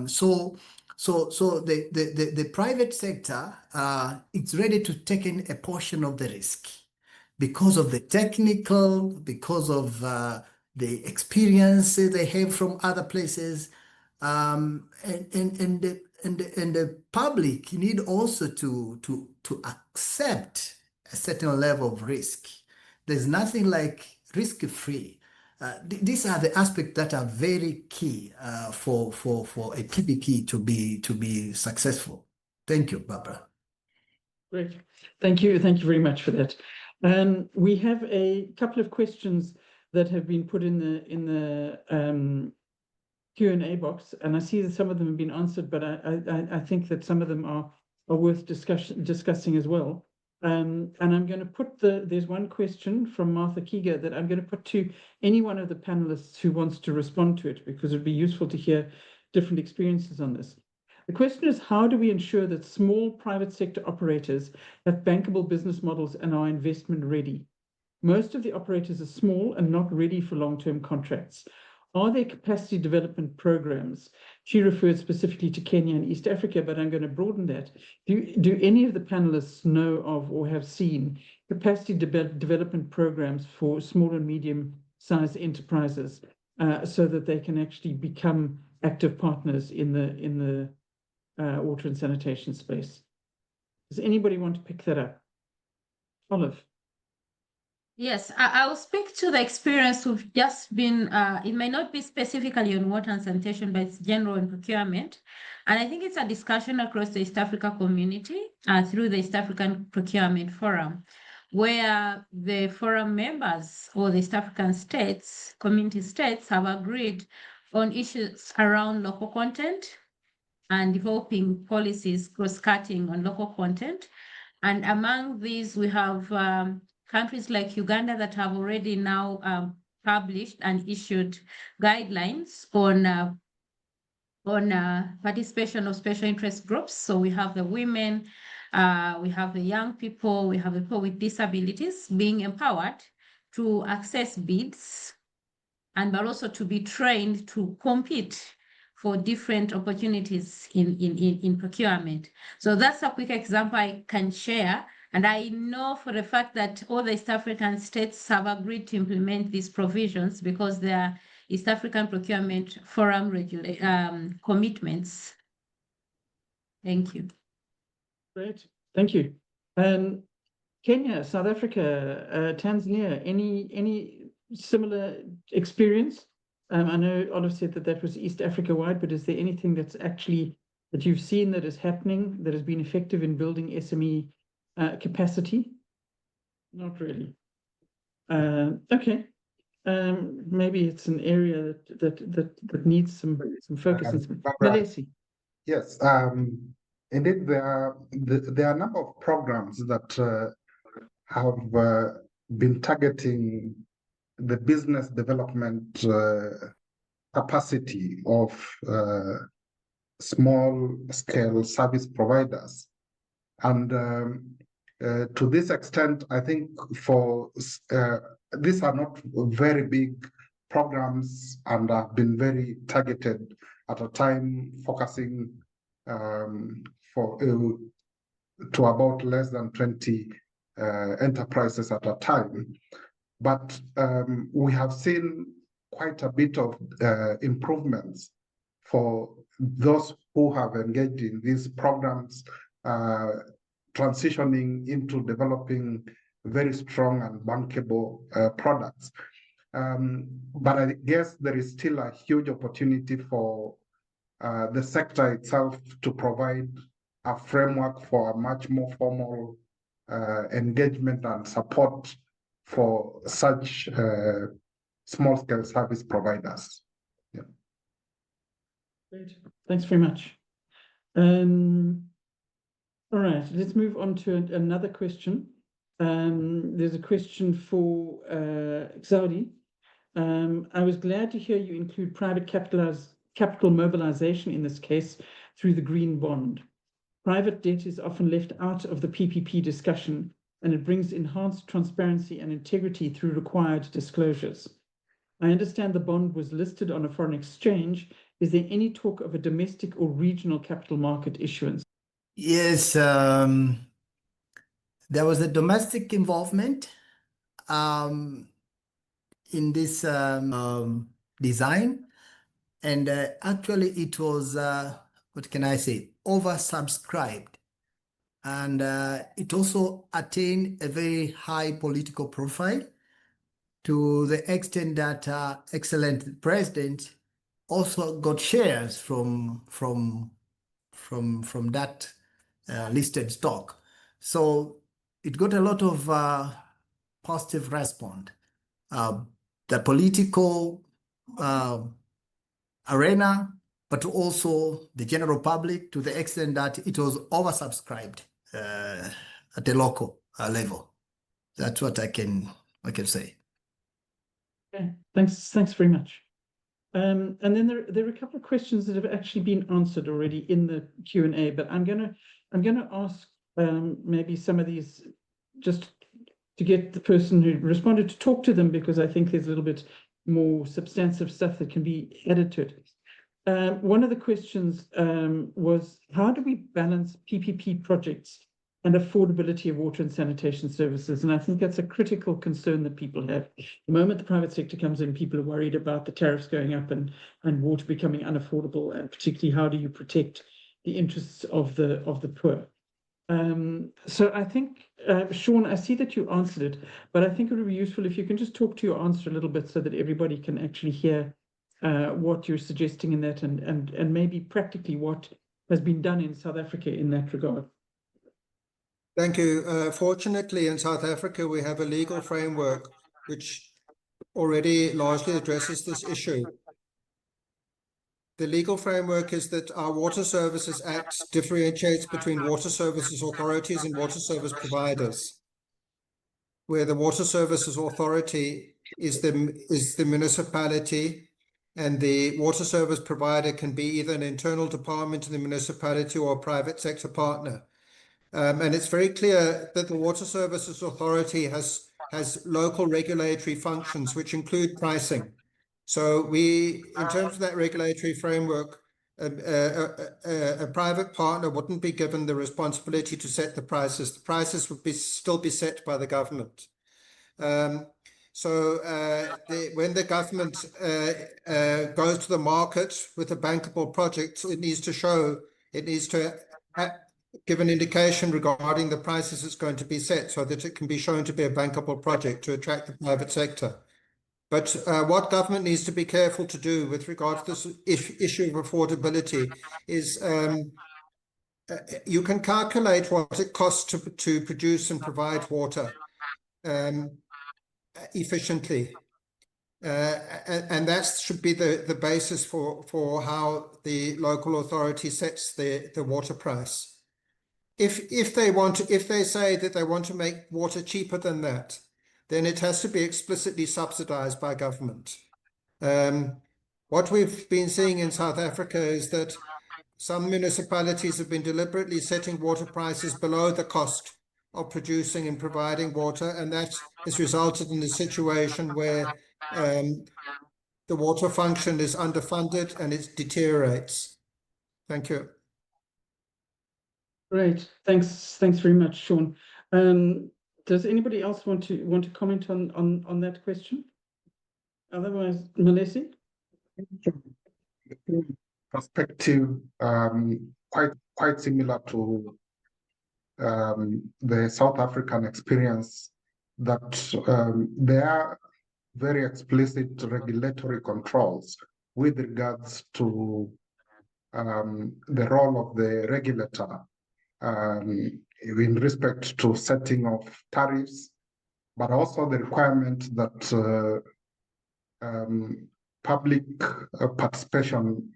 E: So the private sector it's ready to take in a portion of the risk because of the technical, because of the experience they have from other places, and the public need also to accept a certain level of risk. There's nothing like risk-free. These are the aspects that are very key for a PPP to be successful. Thank you, Barbara.
A: Great. Thank you. Thank you very much for that. We have a couple of questions that have been put in the Q&A box, and I see that some of them have been answered, but I think that some of them are worth discussing as well. And I'm going to put there's one question from Martha Kiga that I'm going to put to any one of the panelists who wants to respond to it, because it'd be useful to hear different experiences on this. The question is, how do we ensure that small private sector operators have bankable business models and are investment ready? Most of the operators are small and not ready for long-term contracts. Are there capacity development programs? She referred specifically to Kenya and East Africa, but I'm going to broaden that. Do any of the panelists know of or have seen capacity development programs for small and medium-sized enterprises so that they can actually become active partners in the water and sanitation space? Does anybody want to pick that up? Olive.
C: Yes, I will speak to the experience we've just been, it may not be specifically on water and sanitation, but it's general in procurement. And I think it's a discussion across the East Africa community through the East African Procurement Forum, where the forum members or the East African states, community states, have agreed on issues around local content and developing policies cross-cutting on local content. And among these, we have countries like Uganda that have already now published and issued guidelines on participation of special interest groups. So we have the women, we have the young people, we have the people with disabilities being empowered to access bids, and but also to be trained to compete for different opportunities in procurement. So that's a quick example I can share. And I know for the fact that all the East African states have agreed to implement these provisions because they are East African Procurement Forum commitments. Thank you.
A: Great, thank you. Kenya, South Africa, Tanzania, any similar experience? I know Olive said that was East Africa wide, but is there anything that's actually that you've seen that is happening that has been effective in building SME capacity? Not really. Okay. Maybe it's an area that needs some focus and some. Malesi.
D: Yes, indeed, there are a number of programs that have been targeting the business development capacity of small-scale service providers. And to this extent, I think these are not very big programs and have been very targeted at a time, focusing to about less than 20 enterprises at a time. But we have seen quite a bit of improvements for those who have engaged in these programs, transitioning into developing very strong and bankable products. But I guess there is still a huge opportunity for the sector itself to provide a framework for a much more formal engagement and support for such small-scale service providers. Yeah.
A: Great. Thanks very much. All right, let's move on to another question. There's a question for Xaudi. I was glad to hear you include private capital mobilization in this case through the green bond. Private debt is often left out of the PPP discussion, and it brings enhanced transparency and integrity through required disclosures. I understand the bond was listed on a foreign exchange. Is there any talk of a domestic or regional capital market issuance?
E: Yes, there was a domestic involvement in this design, and actually it was, what can I say? oversubscribed. And it also attained a very high political profile, to the extent that excellent president also got shares from that listed stock. So it got a lot of positive response. The political arena, but also the general public, to the extent that it was oversubscribed at the local level. That's what I can say.
A: Okay, thanks very much. And then there are a couple of questions that have actually been answered already in the Q&A, but I'm gonna ask maybe some of these just to get the person who responded to talk to them, because I think there's a little bit more substantive stuff that can be added to it. One of the questions was, how do we balance PPP projects and affordability of water and sanitation services? And I think that's a critical concern that people have. The moment the private sector comes in, people are worried about the tariffs going up and water becoming unaffordable, and particularly how do you protect the interests of the poor. So I think, Sean, I see that you answered it, but I think it would be useful if you can just talk to your answer a little bit so that everybody can actually hear what you're suggesting in that, and maybe practically what has been done in South Africa in that regard.
B: Thank you. Fortunately, in South Africa, we have a legal framework which already largely addresses this issue. The legal framework is that our Water Services Act differentiates between water services authorities and water service providers, where the Water Services Authority is the municipality, and the water service provider can be either an internal department in the municipality or a private sector partner. And it's very clear that the Water Services Authority has local regulatory functions, which include pricing. So we, in terms of that regulatory framework, a private partner wouldn't be given the responsibility to set the prices. The prices would still be set by the government. When the government goes to the market with a bankable project, it needs to give an indication regarding the prices it's going to be set, so that it can be shown to be a bankable project to attract the private sector. But what government needs to be careful to do with regard to this issue of affordability is you can calculate what it costs to produce and provide water efficiently. And that should be the basis for how the local authority sets the water price. If they say that they want to make water cheaper than that, then it has to be explicitly subsidized by government. What we've been seeing in South Africa is that some municipalities have been deliberately setting water prices below the cost of producing and providing water, and that has resulted in a situation where the water function is underfunded and it deteriorates. Thank you.
A: Great, thanks very much, Sean. Does anybody else want to comment on that question? Otherwise, Malesi?
D: Perspective quite similar to the South African experience, that there are very explicit regulatory controls with regards to the role of the regulator in respect to setting of tariffs, but also the requirement that public participation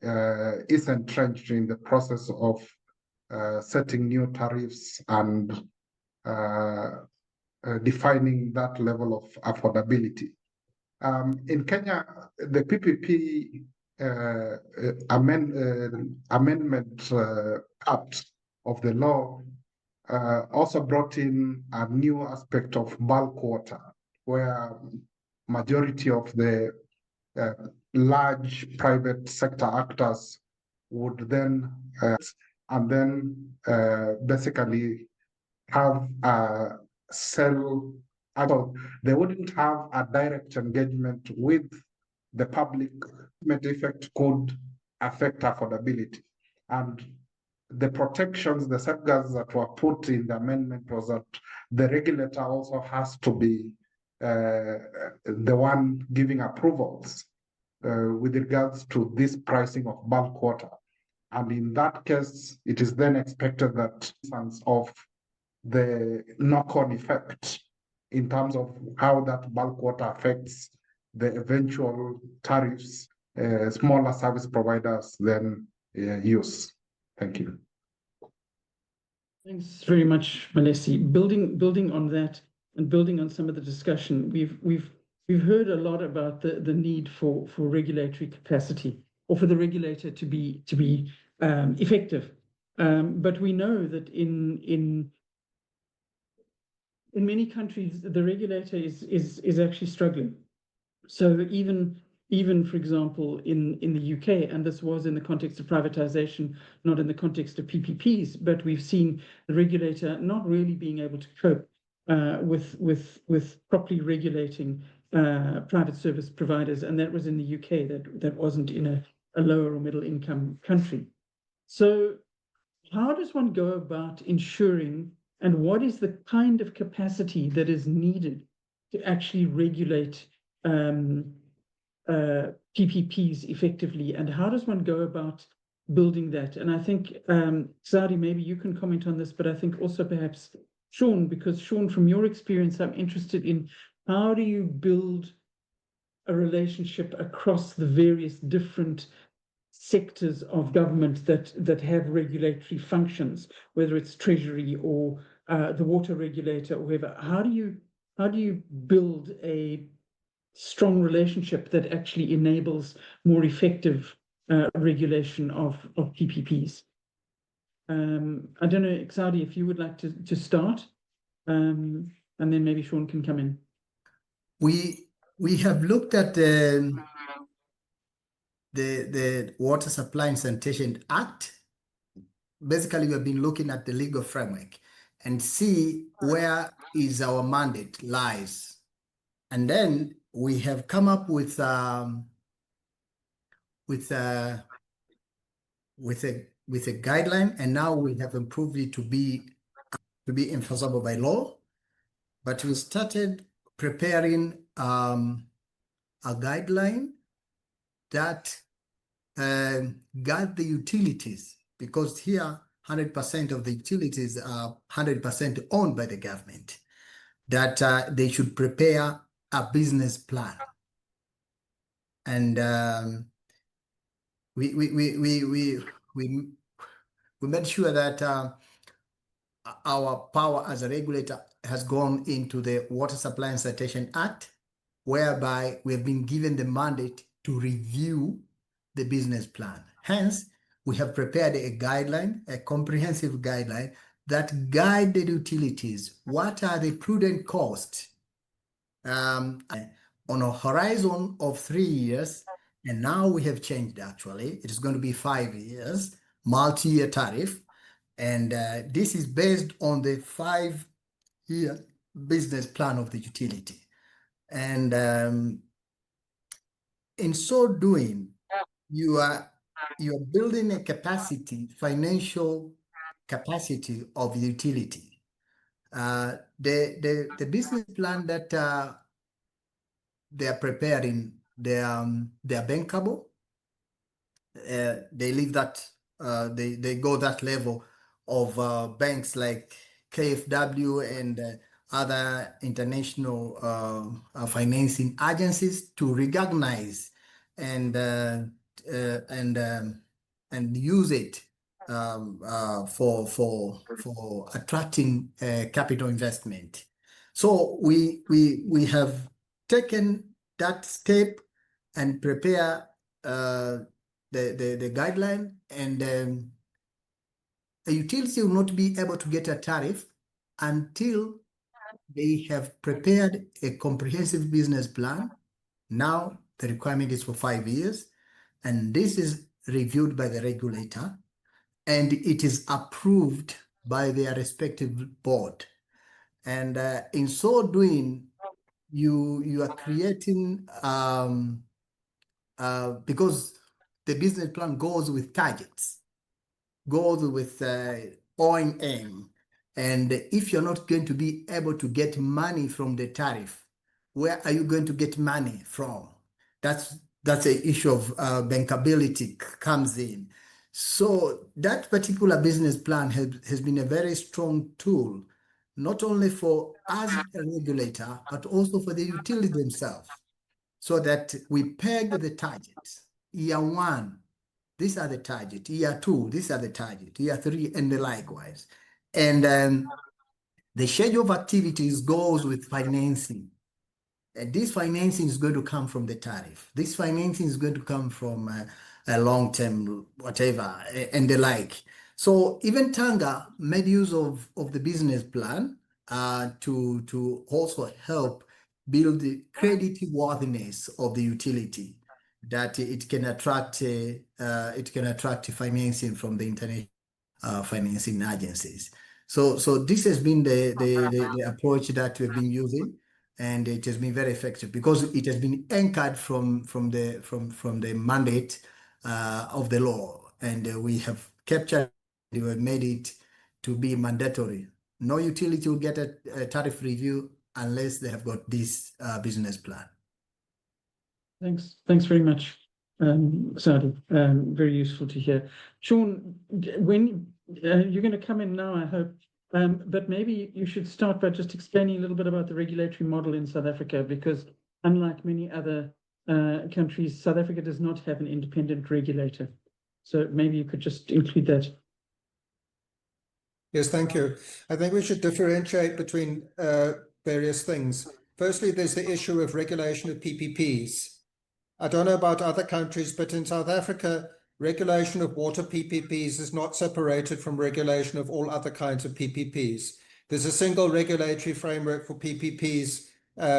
D: is entrenched in the process of setting new tariffs and defining that level of affordability. In Kenya, the PPP amendment part of the law also brought in a new aspect of bulk water, where majority of the large private sector actors would then basically have a sell. They wouldn't have a direct engagement with the public. Effect could affect affordability, and the protections, the safeguards that were put in the amendment was that the regulator also has to be the one giving approvals with regards to this pricing of bulk water. And in that case, it is then expected that of the knock-on effect in terms of how that bulk water affects the eventual tariffs smaller service providers then use. Thank you.
A: Thanks very much, Malesi. Building on that and building on some of the discussion, we've heard a lot about the need for regulatory capacity, or for the regulator to be effective. But we know that in many countries the regulator is actually struggling. So even for example in the UK, and this was in the context of privatization, not in the context of PPPs, but we've seen the regulator not really being able to cope with properly regulating private service providers, and that was in the UK. That wasn't in a lower or middle income country. So how does one go about ensuring, and what is the kind of capacity that is needed to actually regulate PPPs effectively, and how does one go about building that? And I think, Saudi, maybe you can comment on this, but I think also perhaps Sean, because Sean, from your experience, I'm interested in how do you build a relationship across the various different sectors of government that have regulatory functions, whether it's Treasury or the water regulator or whoever. How do you build a strong relationship that actually enables more effective regulation of PPPs? I don't know, Saudi, if you would like to start, and then maybe Sean can come in.
E: We have looked at the Water Supply and Sanitation Act. Basically, we have been looking at the legal framework and see where is our mandate lies. And then we have come up with a guideline, and now we have improved it to be enforceable by law. But we started preparing a guideline that guide the utilities, because here 100% of the utilities are 100% owned by the government, that they should prepare a business plan. And we made sure that our power as a regulator has gone into the Water Supply and Sanitation Act, whereby we have been given the mandate to review the business plan. Hence, we have prepared a guideline, a comprehensive guideline that guide the utilities. What are the prudent costs on a horizon of 3 years? And now we have changed, actually. It is going to be 5 years, multi-year tariff. And this is based on the 5-year business plan of the utility. And in so doing, you are building a capacity, financial capacity of the utility. The business plan that they are preparing, they are bankable. They leave that, they go that level of banks like KfW and other international financing agencies to recognize and use it for attracting capital investment. So we have taken that step and prepare the guideline, and a utility will not be able to get a tariff until they have prepared a comprehensive business plan. Now the requirement is for 5 years, and this is reviewed by the regulator, and it is approved by their respective board. And in so doing, you are creating, because the business plan goes with targets. goes with O&M. And if you're not going to be able to get money from the tariff, where are you going to get money from? That's an issue of bankability comes in. So that particular business plan has been a very strong tool, not only for us a regulator, but also for the utility themselves, so that we peg the targets. Year 1, these are the target. Year 2, these are the target. Year 3, and the likewise. And the schedule of activities goes with financing. And this financing is going to come from the tariff. This financing is going to come from a long-term whatever and the like. So even Tanga made use of the business plan to also help build the credit worthiness of the utility, that it can attract financing from the international financing agencies. So this has been the approach that we've been using, and it has been very effective because it has been anchored from the mandate of the law, and we have captured, we have made it to be mandatory. No utility will get a tariff review unless they have got this business plan.
A: Thanks very much, Sadi. Very useful to hear. Sean, when you're going to come in now, I hope, but maybe you should start by just explaining a little bit about the regulatory model in South Africa, because unlike many other countries, South Africa does not have an independent regulator. So maybe you could just include that.
B: Yes, thank you. I think we should differentiate between various things. Firstly, there's the issue of regulation of PPPs. I don't know about other countries, but in South Africa, regulation of water PPPs is not separated from regulation of all other kinds of PPPs. There's a single regulatory framework for PPPs,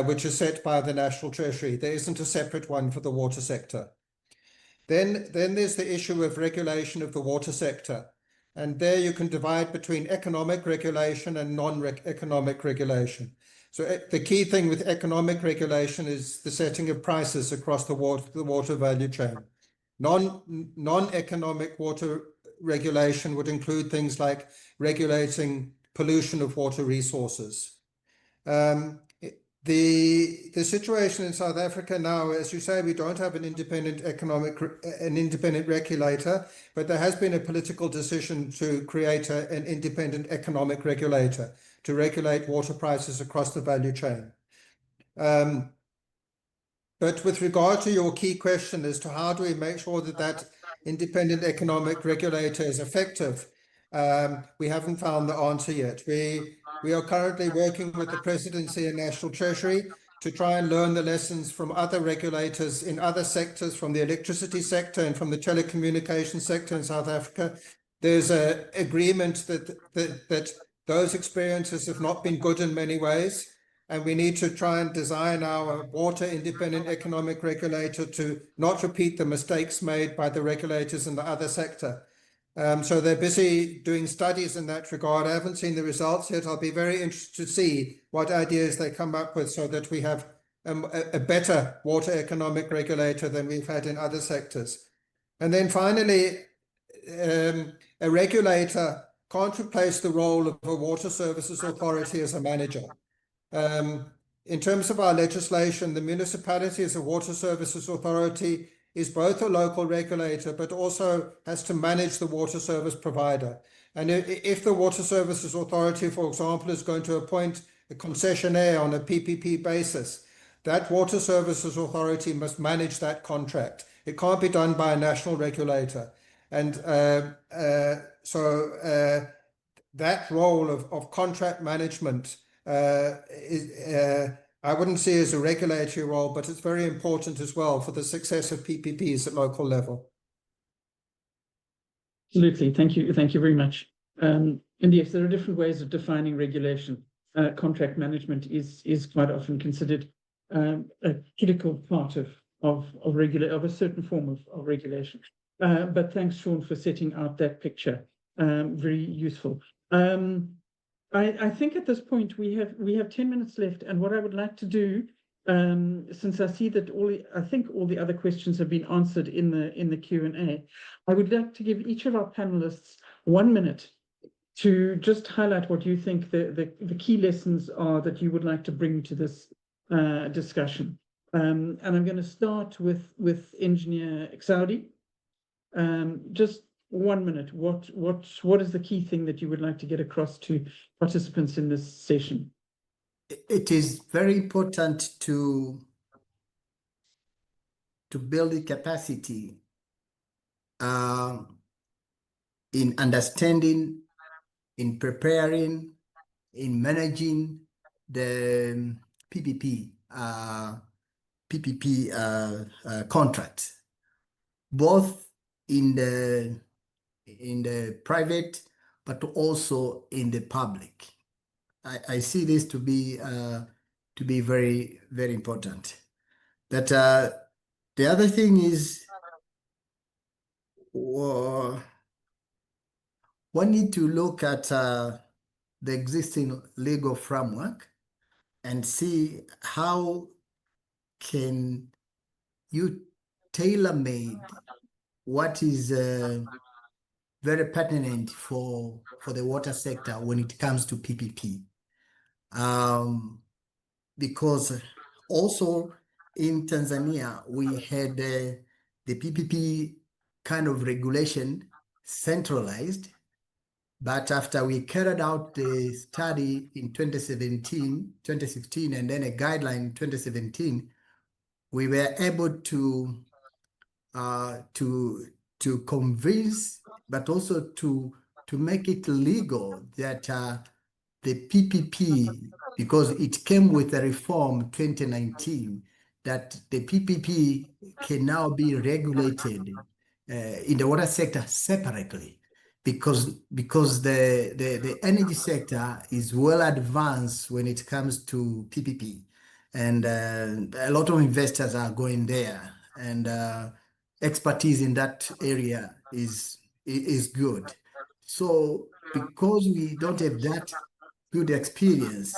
B: which is set by the National Treasury. There isn't a separate one for the water sector. Then there's the issue of regulation of the water sector. And there you can divide between economic regulation and non-economic regulation. So the key thing with economic regulation is the setting of prices across the water value chain. Non-economic water regulation would include things like regulating pollution of water resources. The situation in South Africa now, as you say, we don't have an independent regulator, but there has been a political decision to create an independent economic regulator to regulate water prices across the value chain. But with regard to your key question as to how do we make sure that that independent economic regulator is effective, we haven't found the answer yet. We are currently working with the Presidency and National Treasury to try and learn the lessons from other regulators in other sectors, from the electricity sector and from the telecommunications sector in South Africa. There's an agreement that those experiences have not been good in many ways, and we need to try and design our water independent economic regulator to not repeat the mistakes made by the regulators in the other sector. So they're busy doing studies in that regard. I haven't seen the results yet. I'll be very interested to see what ideas they come up with so that we have a better water economic regulator than we've had in other sectors. And then finally, a regulator can't replace the role of a water services authority as a manager. In terms of our legislation, the municipality as a water services authority is both a local regulator, but also has to manage the water service provider. And if the Water Services Authority, for example, is going to appoint a concessionaire on a PPP basis, that Water Services Authority must manage that contract. It can't be done by a national regulator. And so that role of contract management I wouldn't see as a regulatory role, but it's very important as well for the success of PPPs at local level.
A: Absolutely. Thank you. Thank you very much. And yes, there are different ways of defining regulation. Contract management is quite often considered a critical part of a certain form of regulation. But thanks, Sean, for setting out that picture. Very useful. I think at this point we have 10 minutes left, and what I would like to do, since I see that I think all the other questions have been answered in the Q&A, I would like to give each of our panelists 1 minute to just highlight what you think the key lessons are that you would like to bring to this discussion. And I'm going to start with Engineer Exaudi. Just 1 minute. What is the key thing that you would like to get across to participants in this session?
E: It is very important to build the capacity in understanding, in preparing, in managing the PPP contracts, both in the private but also in the public. I see this to be very, very important. But the other thing is, one need to look at the existing legal framework and see how can you tailor-made what is very pertinent for the water sector when it comes to PPP. Because also in Tanzania, we had the PPP kind of regulation centralized, but after we carried out the study in 2016, and then a guideline in 2017, we were able to convince, but also to make it legal that the PPP, because it came with a reform 2019, that the PPP can now be regulated in the water sector separately, because the energy sector is well advanced when it comes to PPP, and a lot of investors are going there, and expertise in that area is good. So because we don't have that good experience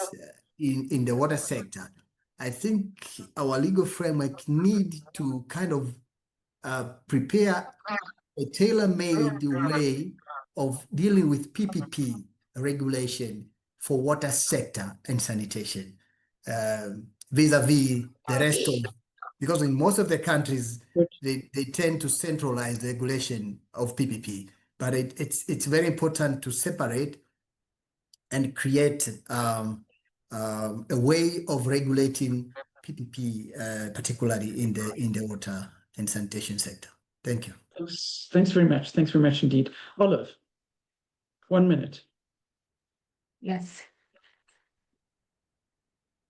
E: in the water sector, I think our legal framework need to kind of prepare a tailor-made way of dealing with PPP regulation for water sector and sanitation, vis-a-vis the rest of, because in most of the countries, they tend to centralize the regulation of PPP, but it's very important to separate and create a way of regulating PPP, particularly in the water and sanitation sector. Thank you.
A: Thanks very much. Thanks very much indeed. Olive, 1 minute.
C: Yes.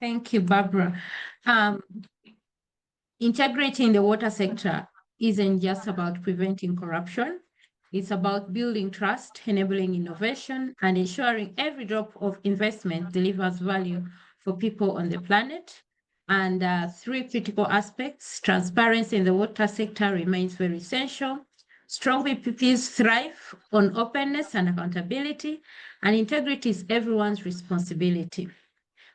C: Thank you, Barbara. Integrating the water sector isn't just about preventing corruption. It's about building trust, enabling innovation, and ensuring every drop of investment delivers value for people on the planet. And 3 critical aspects: transparency in the water sector remains very essential. Strong PPPs thrive on openness and accountability, and integrity is everyone's responsibility.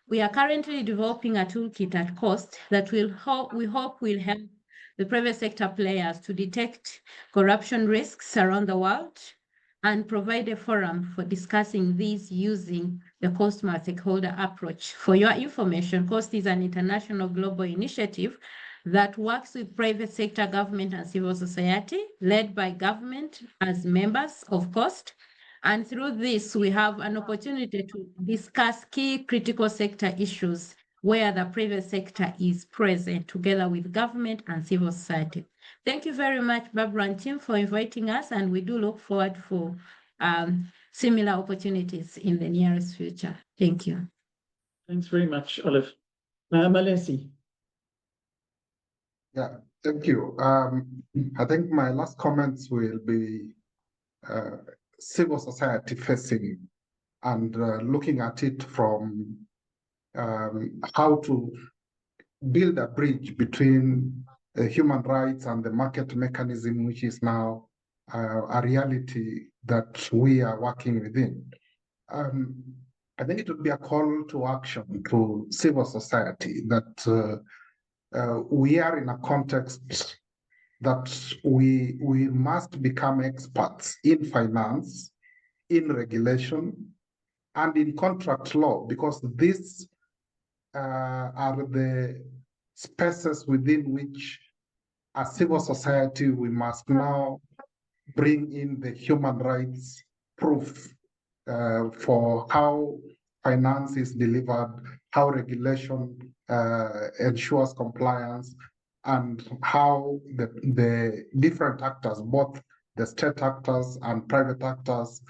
C: We are currently developing a toolkit at cost that we hope will help the private sector players to detect corruption risks around the world and provide a forum for discussing these using the cost multi-stakeholder approach. For your information, COST is an international global initiative that works with private sector, government, and civil society, led by government as members of COST. And through this, we have an opportunity to discuss key critical sector issues where the private sector is present together with government and civil society. Thank you very much, Barbara and team, for inviting us, and we do look forward for similar opportunities in the nearest future. Thank you.
A: Thanks very much, Olive. Malesi.
D: Yeah, thank you. I think my last comments will be civil society facing and looking at it from how to build a bridge between human rights and the market mechanism, which is now a reality that we are working within. I think it would be a call to action to civil society that we are in a context that we must become experts in finance in regulation and in contract law, because these are the spaces within which as civil society we must now bring in the human rights proof for how finance is delivered, how regulation ensures compliance, and how the different actors, both the state actors and private actors,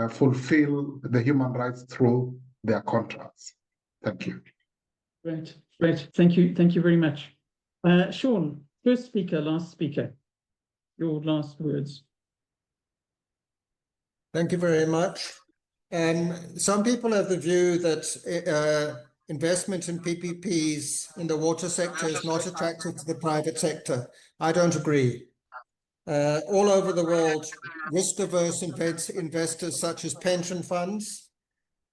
D: fulfill the human rights through their contracts. Thank you.
A: Great, great. Thank you very much. Sean, first speaker, last speaker. Your last words.
B: Thank you very much. Some people have the view that investment in PPPs in the water sector is not attractive to the private sector. I don't agree. All over the world, risk-averse investors such as pension funds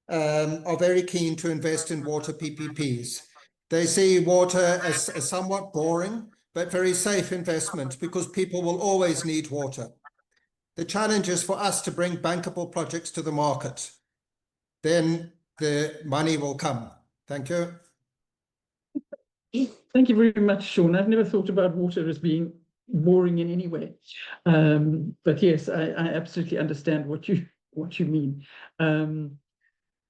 B: are very keen to invest in water PPPs. They see water as a somewhat boring but very safe investment because people will always need water. The challenge is for us to bring bankable projects to the market. Then the money will come. Thank you.
A: Thank you very much, Sean. I've never thought about water as being boring in any way. But yes, I absolutely understand what you mean.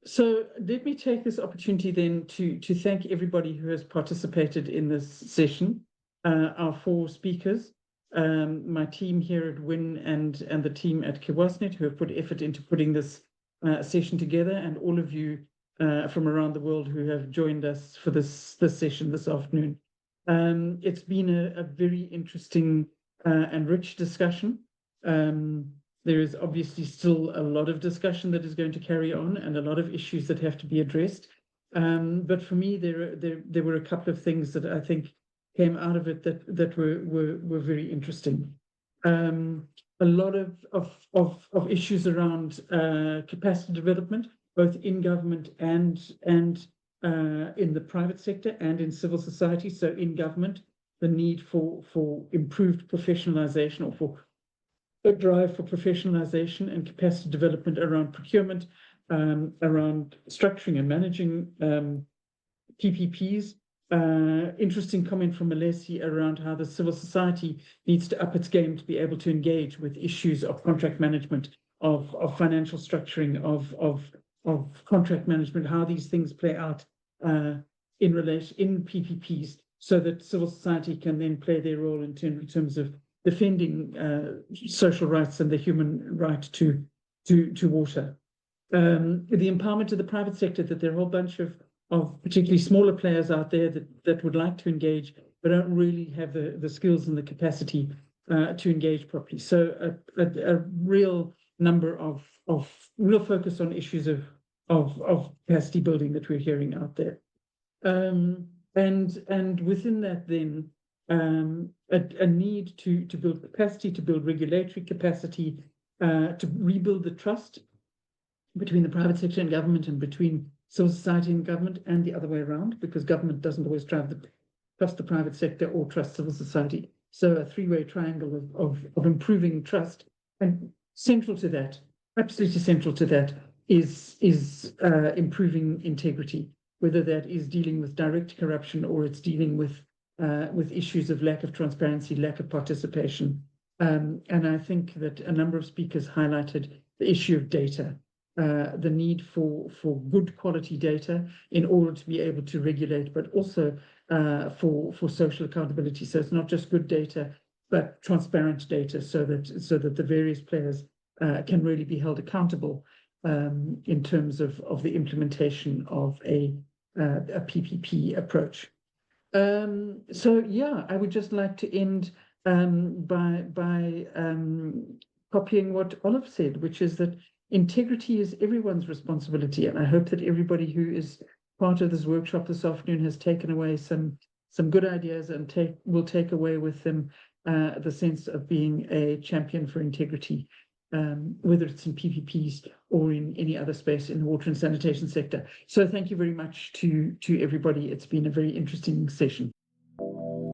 A: So let me take this opportunity then to thank everybody who has participated in this session. Our 4 speakers, my team here at WIN and the team at Kiwasnet who have put effort into putting this session together, and all of you from around the world who have joined us for this session this afternoon. It's been a very interesting and rich discussion. There is obviously still a lot of discussion that is going to carry on and a lot of issues that have to be addressed. But for me, there were a couple of things that I think came out of it that were very interesting. A lot of issues around capacity development, both in government and in the private sector and in civil society. So in government, the need for improved professionalization, or for a drive for professionalization and capacity development around procurement, around structuring and managing PPPs. Interesting comment from Malesi around how the civil society needs to up its game to be able to engage with issues of contract management, of financial structuring, of contract management, how these things play out in PPPs, so that civil society can then play their role in terms of defending social rights and the human right to water. The empowerment of the private sector, that there are a whole bunch of particularly smaller players out there that would like to engage, but don't really have the skills and the capacity to engage properly. So a real number of real focus on issues of capacity building that we're hearing out there. And within that then, a need to build capacity, to build regulatory capacity, to rebuild the trust between the private sector and government, and between civil society and government, and the other way around, because government doesn't always trust the private sector or trust civil society. So a 3-way triangle of improving trust, and central to that, absolutely central to that, is improving integrity, whether that is dealing with direct corruption or it's dealing with issues of lack of transparency, lack of participation. And I think that a number of speakers highlighted the issue of data, the need for good quality data in order to be able to regulate, but also for social accountability. So it's not just good data, but transparent data, so that the various players can really be held accountable in terms of the implementation of a PPP approach. So yeah, I would just like to end by copying what Olive said, which is that integrity is everyone's responsibility. And I hope that everybody who is part of this workshop this afternoon has taken away some good ideas and will take away with them the sense of being a champion for integrity, whether it's in PPPs or in any other space in the water and sanitation sector. So thank you very much to everybody. It's been a very interesting session.